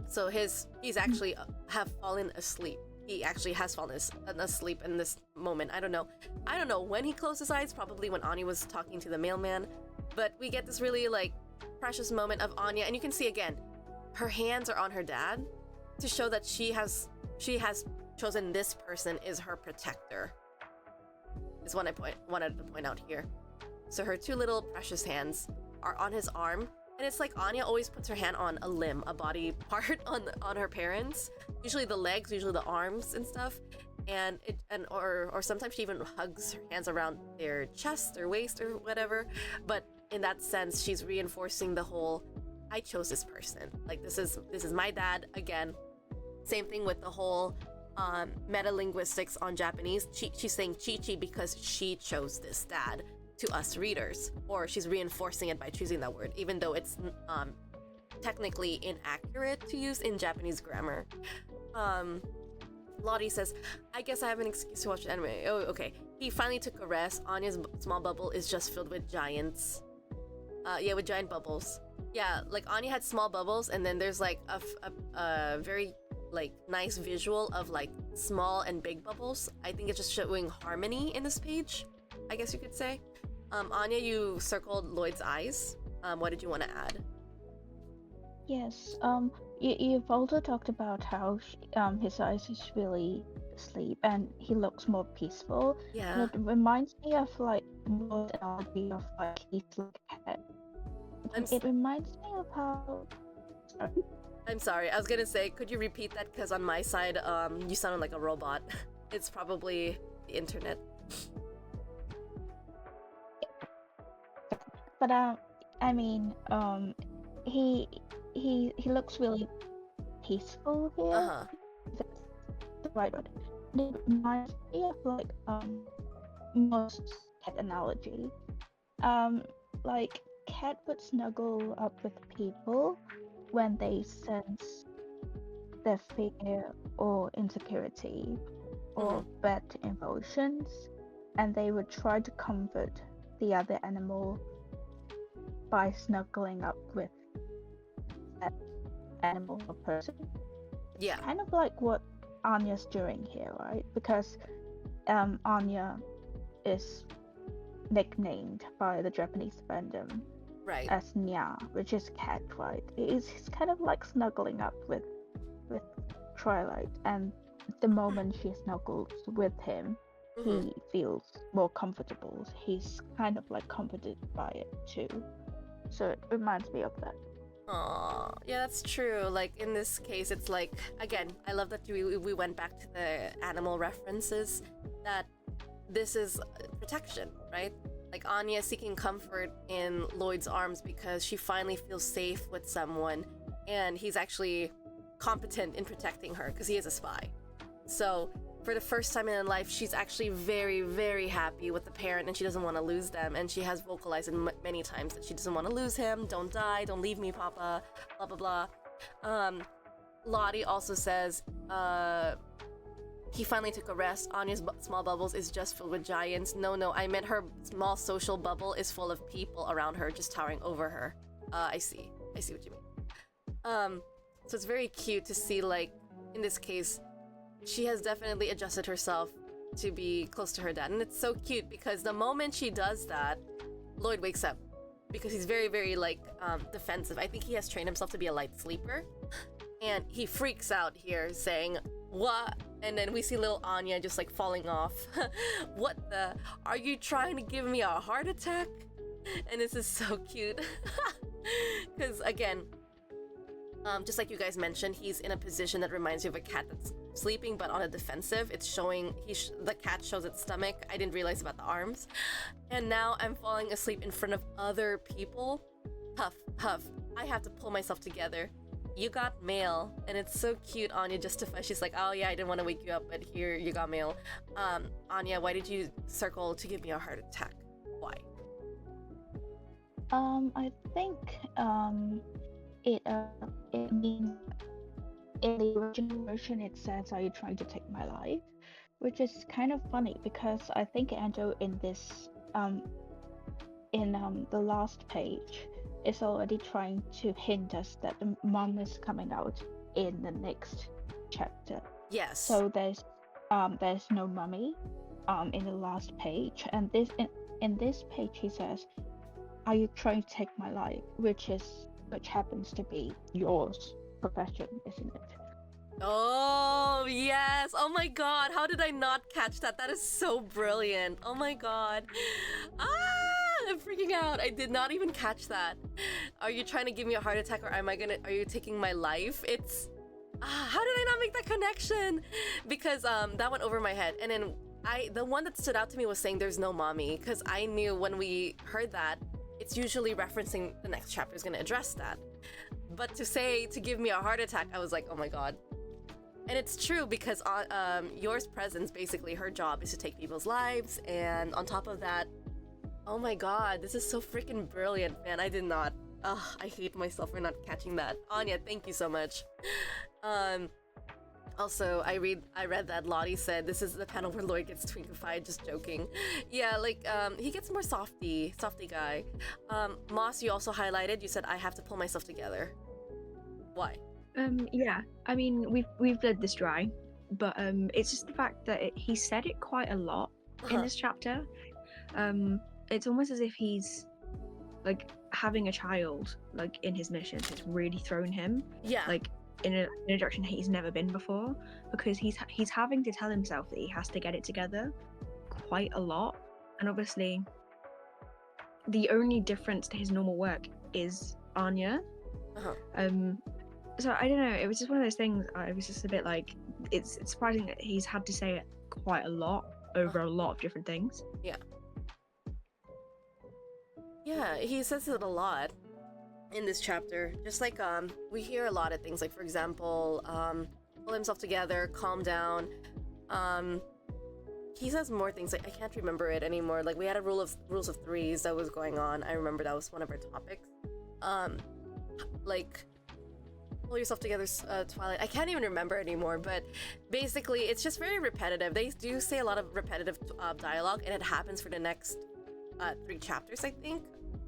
So he's actually have fallen asleep. He actually has fallen asleep in this moment. I don't know when he closed his eyes, probably when Anya was talking to the mailman. But we get this really, like, precious moment of Anya, and you can see again, her hands are on her dad to show that she has chosen this person is her protector. Is what I wanted to point out here. So her two little precious hands are on his arm, and it's like Anya always puts her hand on a limb, a body part on her parents. Usually the legs, usually the arms and stuff, or sometimes she even hugs her hands around their chest or waist or whatever. But in that sense, she's reinforcing the whole, I chose this person. Like, this is my dad again. Same thing with the whole meta-linguistics on Japanese. She's saying Chi-Chi because she chose this dad to us readers, or she's reinforcing it by choosing that word, even though it's technically inaccurate to use in Japanese grammar. Lottie says, I guess I have an excuse to watch the anime. Oh, okay. He finally took a rest. Anya's small bubble is just filled with giants. Yeah, with giant bubbles. Yeah, like Anya had small bubbles, and then there's like a very like nice visual of like small and big bubbles. I think it's just showing harmony in this page, I guess you could say. Anya, you circled Lloyd's eyes. What did you want to add? Yes. You've also talked about how his eyes is really asleep and he looks more peaceful. Yeah. And it reminds me of like more the analogy of like he's like a cat. It reminds me of how. Sorry. I'm sorry. I was gonna say, could you repeat that? Because on my side, you sounded like a robot. It's probably the internet. But I mean, he looks really peaceful here. Uh-huh. That's the right word. It reminds me of like most cat analogy. Like cat would snuggle up with people when they sense their fear or insecurity or bad emotions, and they would try to comfort the other animal by snuggling up with that animal or person. Yeah. Kind of like what Anya's doing here, right? Because Anya is nicknamed by the Japanese fandom Right. as Nya, which is cat, right? He's kind of like snuggling up with Twilight, and the moment she snuggles with him, he feels more comfortable. He's kind of like comforted by it too. So it reminds me of that. Aww, yeah, that's true. Like in this case, it's like, again, I love that we went back to the animal references, that this is protection, right? Like Anya seeking comfort in Lloyd's arms because she finally feels safe with someone, and he's actually competent in protecting her because he is a spy. So for the first time in her life, she's actually very, very happy with the parent, and she doesn't want to lose them. And she has vocalized it many times that she doesn't want to lose him. Don't die, don't leave me, Papa, blah, blah, blah. Lottie also says, he finally took a rest. Anya's small bubbles is just filled with giants. No, I meant her small social bubble is full of people around her, just towering over her. I see what you mean. So it's very cute to see, like, in this case, she has definitely adjusted herself to be close to her dad. And it's so cute because the moment she does that, Lloyd wakes up because he's very, very, like, defensive. I think he has trained himself to be a light sleeper. And he freaks out here saying, what? And then we see little Anya just, like, falling off. What the? Are you trying to give me a heart attack? And this is so cute. Because, again, just like you guys mentioned, he's in a position that reminds you of a cat that's sleeping but on a defensive. It's showing, the cat shows its stomach. I didn't realize about the arms. And now I'm falling asleep in front of other people. Huff. I have to pull myself together. You got mail. And it's so cute. Anya justifies. She's like, oh yeah, I didn't want to wake you up, but here, you got mail. Anya, why did you circle to give me a heart attack? Why? I think it it means in the original version it says, "Are you trying to take my life?" Which is kind of funny because I think Ando in this in the last page is already trying to hint us that the mom is coming out in the next chapter. Yes. So there's no mummy in the last page, and in this page he says, "Are you trying to take my life?" which happens to be yours profession, isn't it? Oh, yes. Oh my god. How did I not catch that? That is so brilliant. Oh my god. Ah, I'm freaking out. I did not even catch that. Are you trying to give me a heart attack, or are you taking my life? It's how did I not make that connection? Because that went over my head. And then the one that stood out to me was saying there's no mommy, because I knew when we heard that, it's usually referencing the next chapter is going to address that. But to give me a heart attack, I was like, oh my god. And it's true, because Yor's presence, basically her job is to take people's lives, and on top of that, oh my god, this is so freaking brilliant, man. I did not. I hate myself for not catching that. Anya, thank you so much. Also, I read that Lottie said this is the panel where Lloyd gets twinkified. Just joking. Yeah, like he gets more softy guy. Moss, you also highlighted. You said I have to pull myself together. Why? Yeah, I mean we've bled this dry, but it's just the fact that he said it quite a lot in this chapter. It's almost as if he's like having a child like in his missions has really thrown him like in a direction he's never been before, because he's having to tell himself that he has to get it together quite a lot, and obviously the only difference to his normal work is Anya. So I don't know, it was just one of those things. I was just a bit like, it's surprising that he's had to say it quite a lot over a lot of different things. Yeah, he says it a lot in this chapter. Just like we hear a lot of things, like for example, pull himself together, calm down. He says more things, like I can't remember it anymore. Like we had a rules of threes that was going on. I remember that was one of our topics. Like pull yourself together, Twilight. I can't even remember anymore, but basically it's just very repetitive. They do say a lot of repetitive dialogue, and it happens for the next 3 chapters, I think.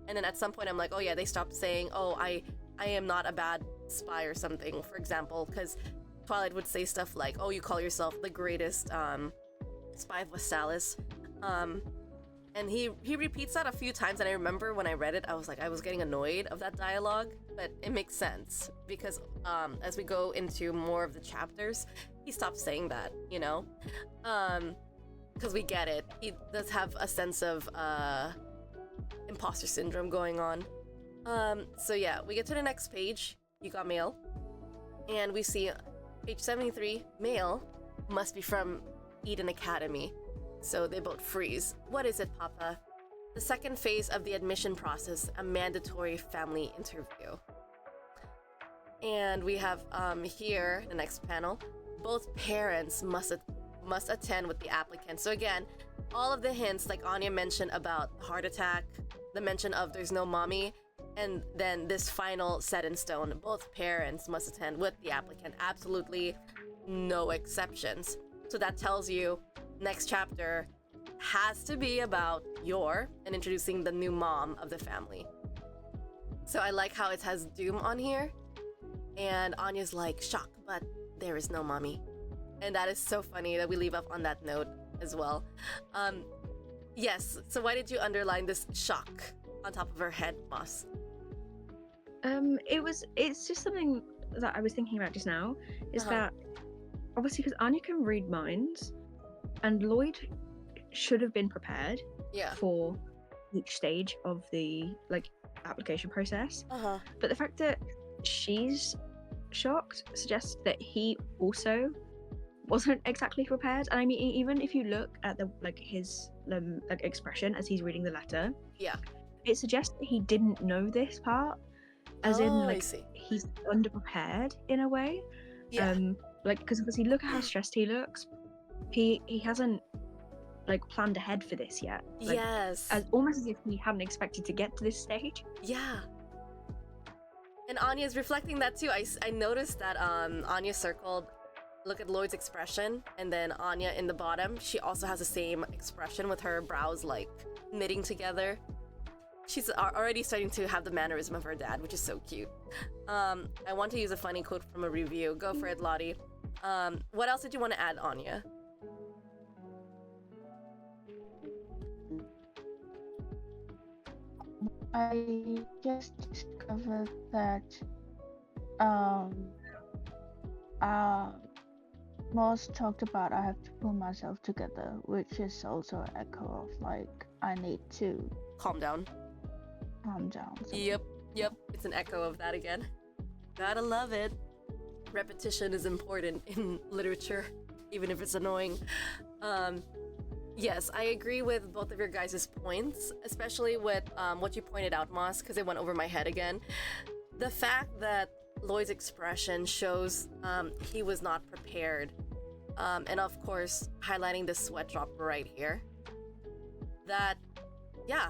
And then at some point I'm like, oh yeah, they stopped saying, oh, I am not a bad spy or something, for example, because Twilight would say stuff like, oh, you call yourself the greatest spy of Westalis. And he repeats that a few times, and I remember when I read it, I was getting annoyed of that dialogue, but it makes sense because as we go into more of the chapters, he stops saying that, you know? Because we get it. He does have a sense of imposter syndrome going on. So yeah, we get to the next page. You got mail. And we see page 73, mail must be from Eden Academy. So they both freeze. What is it, Papa? The second phase of the admission process, a mandatory family interview. And we have here, the next panel, both parents must attend with the applicant. So again, all of the hints, like Anya mentioned about heart attack, the mention of there's no mommy, and then this final set in stone, both parents must attend with the applicant. Absolutely no exceptions. So that tells you next chapter has to be about Yor and introducing the new mom of the family. So I like how it has Doom on here, and Anya's like, shock, but there is no mommy. And that is so funny that we leave up on that note as well. Yes, so why did you underline this shock on top of her head, Moss? It's just something that I was thinking about just now, is that obviously because Anya can read minds, and Lloyd should have been prepared for each stage of the like application process. But the fact that she's shocked suggests that he also wasn't exactly prepared. And I mean, even if you look at the like his like expression as he's reading the letter, it suggests that he didn't know this part, as in like he's underprepared in a way. Like because obviously look at how stressed he looks. He hasn't like planned ahead for this yet. Like, Yes. almost as if we hadn't expected to get to this stage. Yeah. And Anya's reflecting that too. I noticed that Anya circled, look at Lloyd's expression, and then Anya in the bottom, she also has the same expression with her brows like knitting together. She's already starting to have the mannerism of her dad, which is so cute. I want to use a funny quote from a review. Go for it, Lottie. What else did you want to add, Anya? I just discovered that Moss talked about I have to pull myself together, which is also an echo of like I need to Calm down. calm down. Yep. It's an echo of that again. Gotta love it. Repetition is important in literature, even if it's annoying. Yes, I agree with both of your guys' points, especially with what you pointed out, Moss, because it went over my head again. The fact that Lloyd's expression shows he was not prepared. And of course, highlighting the sweat drop right here. That, yeah,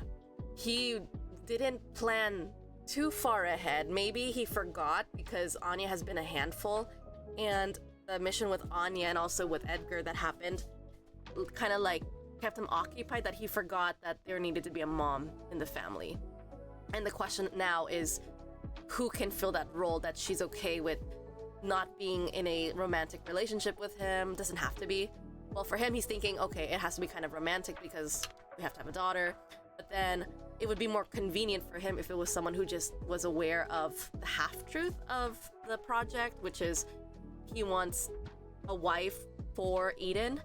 he didn't plan too far ahead. Maybe he forgot because Anya has been a handful, and the mission with Anya and also with Edgar that happened kind of like kept him occupied, that he forgot that there needed to be a mom in the family. And the question now is, who can fill that role, that she's okay with not being in a romantic relationship with him? Doesn't have to be. Well, for him, he's thinking, okay, it has to be kind of romantic because we have to have a daughter. But then it would be more convenient for him if it was someone who just was aware of the half-truth of the project, which is he wants a wife for Eden.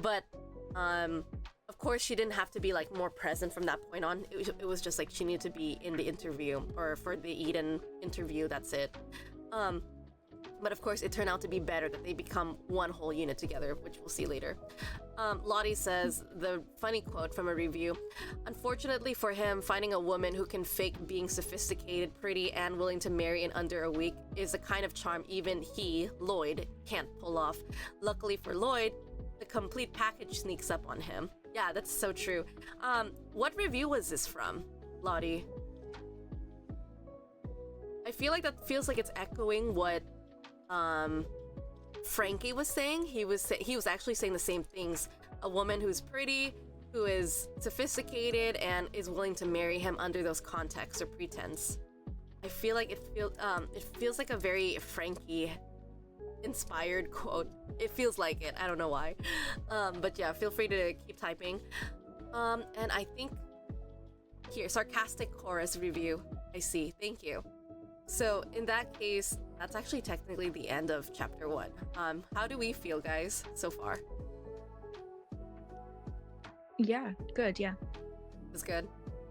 But of course, she didn't have to be like more present from that point on. It was just like she needed to be in the interview, or for the Eden interview, that's it. But of course, it turned out to be better that they become one whole unit together, which we'll see later. Lottie says, the funny quote from a review, "Unfortunately for him, finding a woman who can fake being sophisticated, pretty, and willing to marry in under a week is the kind of charm even he, Lloyd, can't pull off. Luckily for Lloyd, the complete package sneaks up on him." Yeah, that's so true. What review was this from, Lottie? I feel like that feels like it's echoing what Frankie was saying. He was actually saying the same things. A woman who's pretty, who is sophisticated, and is willing to marry him under those contexts or pretense. I feel like it feels like a very Frankie inspired quote. It feels like it. I don't know why. But yeah, feel free to keep typing. And I think here, sarcastic chorus review. I see. Thank you. So in that case, that's actually technically the end of chapter 1. How do we feel, guys, so far? Yeah, good, yeah. It was good.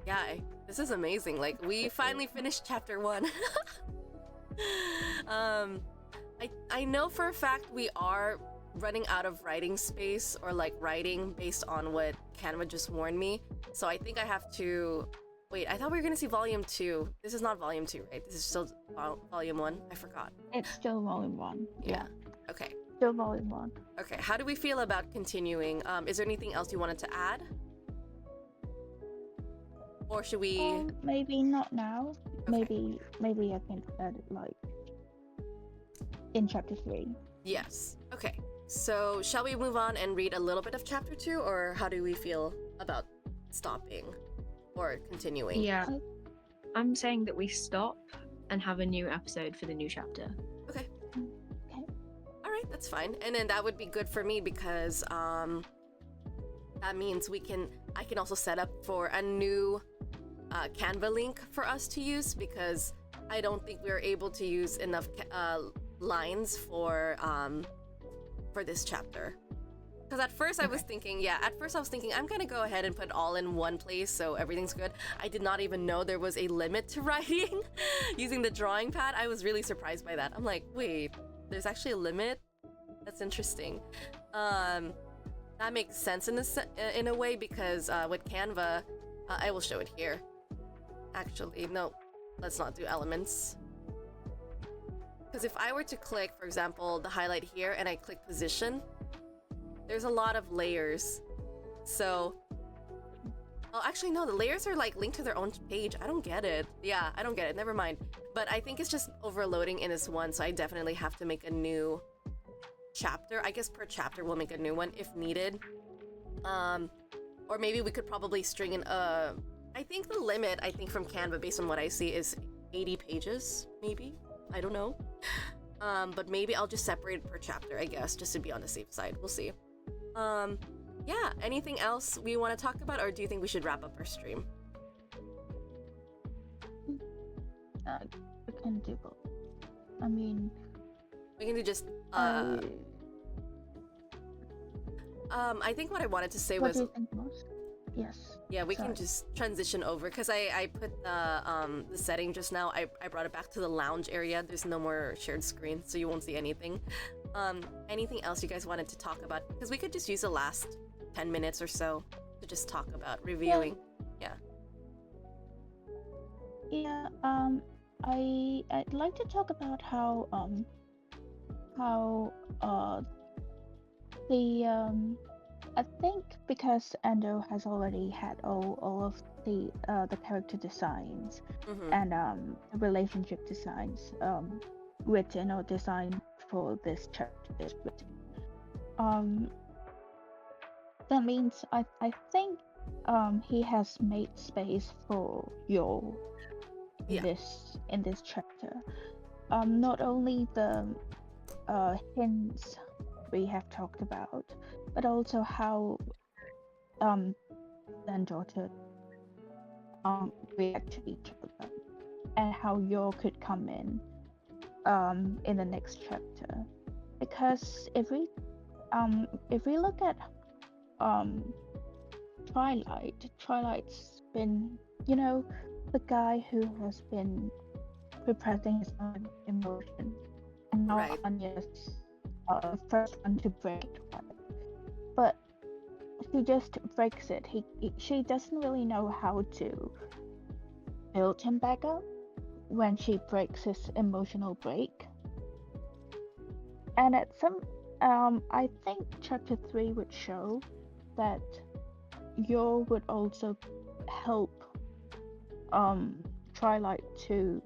Yeah, this is amazing. Like, we finally finished chapter 1. I know for a fact we are running out of writing space, or like writing based on what Canva just warned me. So I think I have to... Wait, I thought we were gonna see volume 2. This is not volume 2, right? This is still volume 1? I forgot. It's still volume 1. Yeah. Okay. Still volume 1. Okay, how do we feel about continuing? Is there anything else you wanted to add? Or should we... maybe not now. Okay. Maybe I can add it like in chapter 3. Yes. Okay. So shall we move on and read a little bit of chapter 2, or how do we feel about stopping or continuing? Yeah. I'm saying that we stop and have a new episode for the new chapter. Okay. Okay. All right, that's fine. And then that would be good for me because that means I can also set up for a new Canva link for us to use, because I don't think we were able to use enough lines for this chapter. Because at first I was thinking, I'm gonna go ahead and put it all in one place so everything's good. I did not even know there was a limit to writing using the drawing pad. I was really surprised by that. I'm like, wait, there's actually a limit? That's interesting. That makes sense in a way, because with Canva, I will show it here. Actually, no, let's not do elements. Because if I were to click, for example, the highlight here, and I click position, there's a lot of layers So, oh, actually no, the layers are like linked to their own page. I don't get it. Yeah, I don't get it. Never mind. But I think it's just overloading in this one, so I definitely have to make a new chapter. I guess per chapter we'll make a new one if needed. Or maybe we could probably string in I think the limit, I think from Canva, based on what I see, is 80 pages, maybe? I don't know. But maybe I'll just separate it per chapter, I guess, just to be on the safe side. We'll see. Yeah, anything else we want to talk about, or do you think we should wrap up our stream? We can do both. I mean, We can do just, I think what I wanted to say what was... do you think most? Yes. Yeah, we Sorry. can just transition over, because I put the setting just now. I brought it back to the lounge area. There's no more shared screen, so you won't see anything. Anything else you guys wanted to talk about? Because we could just use the last 10 minutes or so to just talk about reviewing. Yeah. I'd like to talk about how I think because Endo has already had all of the character designs Mm-hmm. and the relationship designs written or designed for this chapter is written. That means I think he has made space for Yo in Yeah. this chapter. Not only the hints we have talked about, but also how and daughter react to each other, and how Yo could come in the next chapter. Because if we look at Twilight's been, the guy who has been repressing his own emotion, and now Right. Anya's first one to break Twilight. But she just breaks it. She doesn't really know how to build him back up when she breaks his emotional break. And at some, I think chapter 3 would show that Yo would also help Twilight to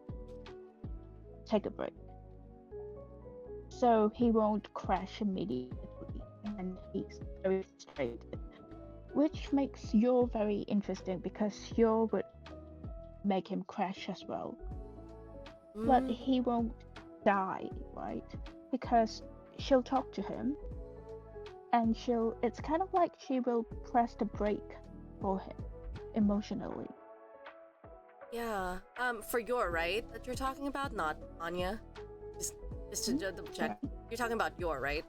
take a break, so he won't crash immediately and he's very frustrated, which makes Yo very interesting because Yo would make him crash as well, but Mm, he won't die, right? Because she'll talk to him and it's kind of like she will press the brake for him emotionally. yeah. For your, right? That you're talking about, not Anya. Just to double check. Right. You're talking about your, right?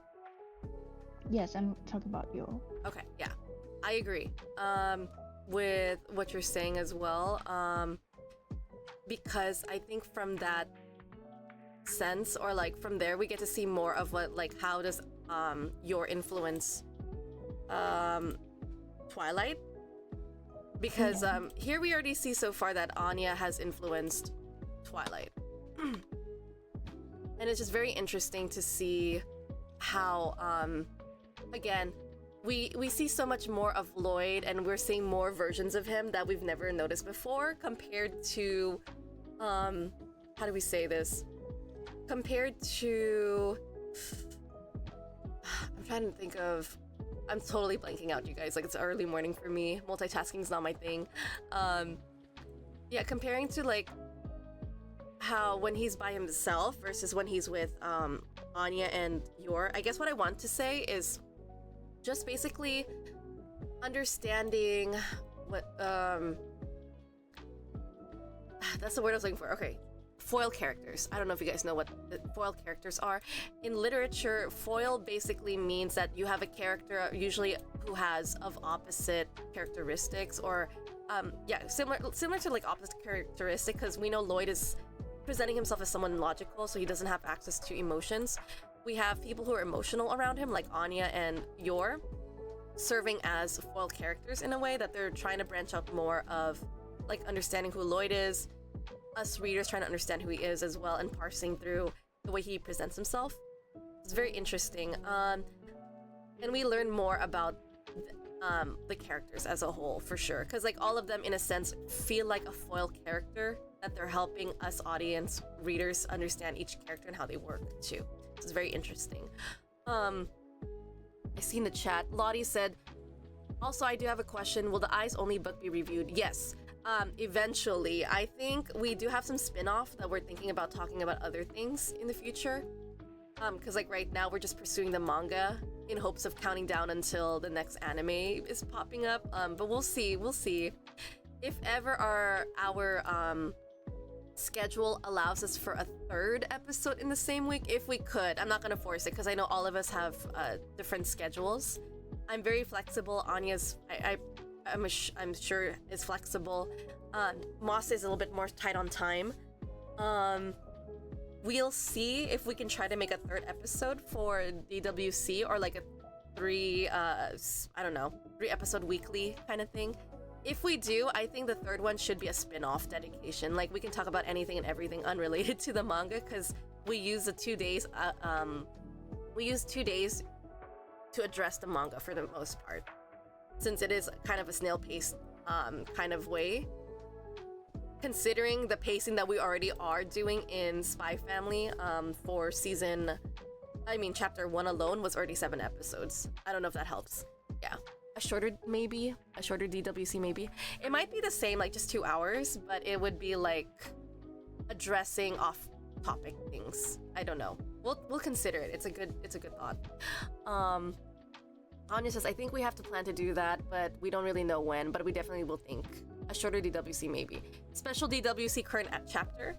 Yes, I'm talking about Yo. Okay, yeah. I agree. With what you're saying as well. Because I think from that sense, or like from there, we get to see more of what, like, how does your influence Twilight? Because Yeah. here we already see so far that Anya has influenced Twilight. And it's just very interesting to see how again, we see so much more of Lloyd, and we're seeing more versions of him that we've never noticed before, compared to how do we say this? Compared to I'm trying to think of I'm totally blanking out, you guys. Like, it's early morning for me. Multitasking's not my thing. Yeah, comparing to like how when he's by himself versus when he's with Anya and Yor. I guess what I want to say is just basically understanding what that's the word I was looking for. Okay. Foil characters. I don't know if you guys know what the foil characters are. In literature, foil basically means that you have a character usually who has of opposite characteristics, or similar to like opposite characteristic, because we know Lloyd is presenting himself as someone logical, so he doesn't have access to emotions. We have people who are emotional around him, like Anya and Yor, serving as foil characters in a way that they're trying to branch out more of like understanding who Lloyd is, us readers trying to understand who he is as well, and parsing through the way he presents himself. It's very interesting. And we learn more about the characters as a whole, for sure, because like all of them in a sense feel like a foil character that they're helping us audience readers understand each character and how they work too. It's very interesting. I see in the chat Lottie said, also I do have a question, will the Eyes Only book be reviewed? Yes, eventually. I think we do have some spin-off that we're thinking about talking about other things in the future, because like right now we're just pursuing the manga in hopes of counting down until the next anime is popping up, but we'll see if ever our schedule allows us for a third episode in the same week. If we could, I'm not gonna force it because I know all of us have different schedules. I'm very flexible. Anya's I'm sure is flexible. Moss is a little bit more tight on time. We'll see if we can try to make a third episode for DWC, or like a three episode weekly kind of thing. If we do, I think the third one should be a spin-off dedication. Like we can talk about anything and everything unrelated to the manga, because we use the 2 days. We use 2 days to address the manga for the most part, since it is kind of a snail-paced kind of way. Considering the pacing that we already are doing in Spy Family, for chapter 1 alone was already 7 episodes. I don't know if that helps. Yeah. A shorter DWC maybe. It might be the same, like just 2 hours, but it would be like addressing off-topic things. I don't know. We'll consider it. It's a good thought. Anya says, I think we have to plan to do that, but we don't really know when, but we definitely will think. A shorter DWC maybe. Special DWC current chapter?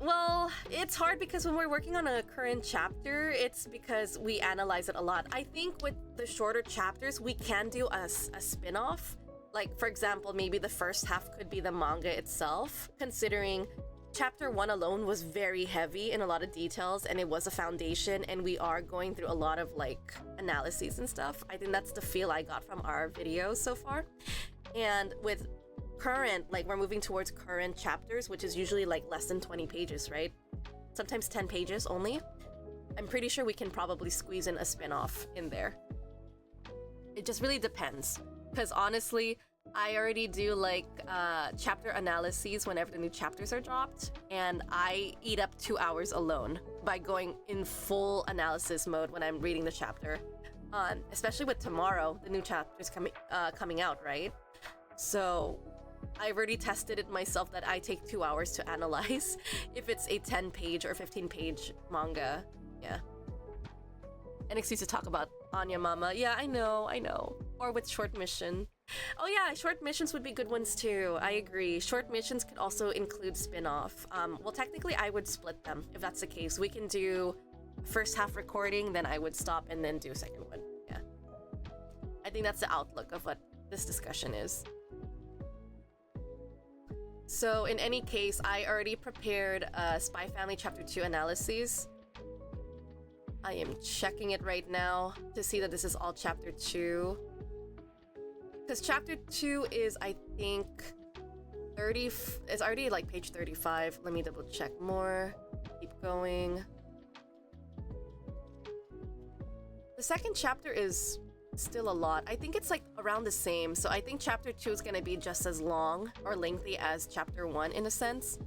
Well, it's hard because when we're working on a current chapter, it's because we analyze it a lot. I think with the shorter chapters, we can do a spin-off. Like, for example, maybe the first half could be the manga itself, considering chapter 1 alone was very heavy in a lot of details, and it was a foundation, and we are going through a lot of like analyses and stuff. I think that's the feel I got from our videos so far. And with current, like we're moving towards current chapters, which is usually like less than 20 pages, right? Sometimes 10 pages only. I'm pretty sure we can probably squeeze in a spin-off in there. It just really depends, because honestly, I already do like chapter analyses whenever the new chapters are dropped, and I eat up 2 hours alone by going in full analysis mode when I'm reading the chapter. Especially with tomorrow, the new chapter's coming out, right? So I've already tested it myself that I take 2 hours to analyze if it's a 10-page or 15-page manga. Yeah. An excuse to talk about Anya Mama. Yeah, I know. Or with short mission. Oh yeah, short missions would be good ones too. I agree. Short missions could also include spin-off. Well, technically I would split them if that's the case. We can do first half recording, then I would stop and then do a second one. Yeah. I think that's the outlook of what this discussion is. So in any case, I already prepared Spy Family Chapter 2 analyses. I am checking it right now to see that this is all Chapter 2. Because Chapter 2 is, I think, it's already like page 35. Let me double check more. Keep going. The second chapter is still a lot. I think it's like around the same. So I think Chapter 2 is going to be just as long or lengthy as Chapter 1 in a sense.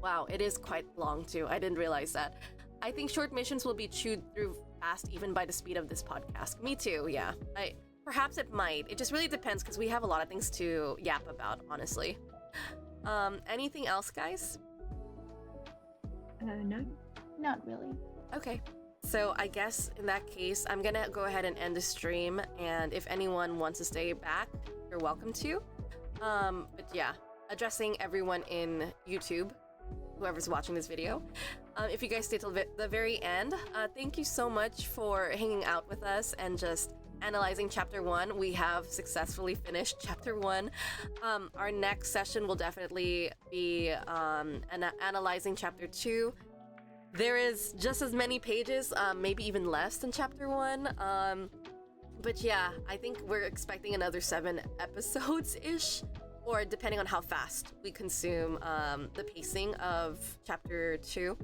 Wow, it is quite long too. I didn't realize that. I think short missions will be chewed through fast even by the speed of this podcast. Me too, yeah. Perhaps it might. It just really depends because we have a lot of things to yap about, honestly. Anything else, guys? No. Not really. Okay. So I guess in that case, I'm gonna go ahead and end the stream, and if anyone wants to stay back, you're welcome to. But yeah, addressing everyone in YouTube, whoever's watching this video. If you guys stay till the very end, thank you so much for hanging out with us and just analyzing Chapter 1. We have successfully finished Chapter 1. Our next session will definitely be analyzing Chapter 2. There is just as many pages, maybe even less than Chapter 1. But yeah, I think we're expecting another 7 episodes-ish, or depending on how fast we consume the pacing of Chapter 2.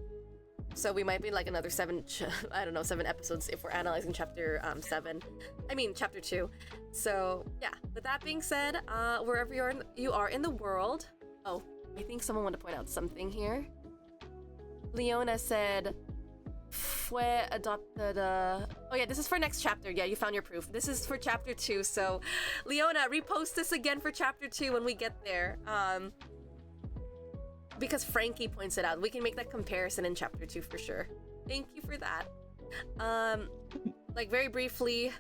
So we might be like another 7 episodes if we're analyzing chapter 7. I mean chapter 2. So yeah, with that being said, wherever you are in the world. Oh, I think someone wanted to point out something here. Leona said fue adopted. Oh yeah, this is for next chapter. Yeah, you found your proof. This is for chapter 2. So Leona, repost this again for chapter 2 when we get there. Because Frankie points it out. We can make that comparison in chapter 2 for sure. Thank you for that. Like very briefly,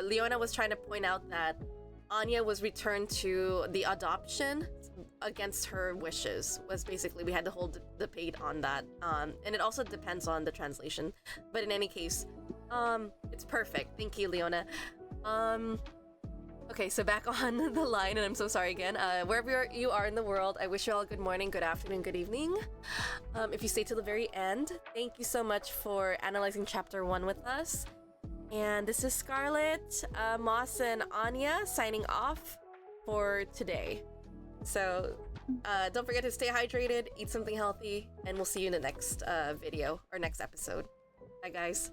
Leona was trying to point out that Anya was returned to the adoption against her wishes. Was basically, we had to hold debate on that. And it also depends on the translation. But in any case, it's perfect. Thank you, Leona. Okay, so back on the line, and I'm so sorry again. Wherever you are in the world, I wish you all good morning, good afternoon, good evening. If you stay till the very end, thank you so much for analyzing chapter 1 with us. And this is Scarlett, Moss, and Anya signing off for today. So don't forget to stay hydrated, eat something healthy, and we'll see you in the next video or next episode. Bye, guys.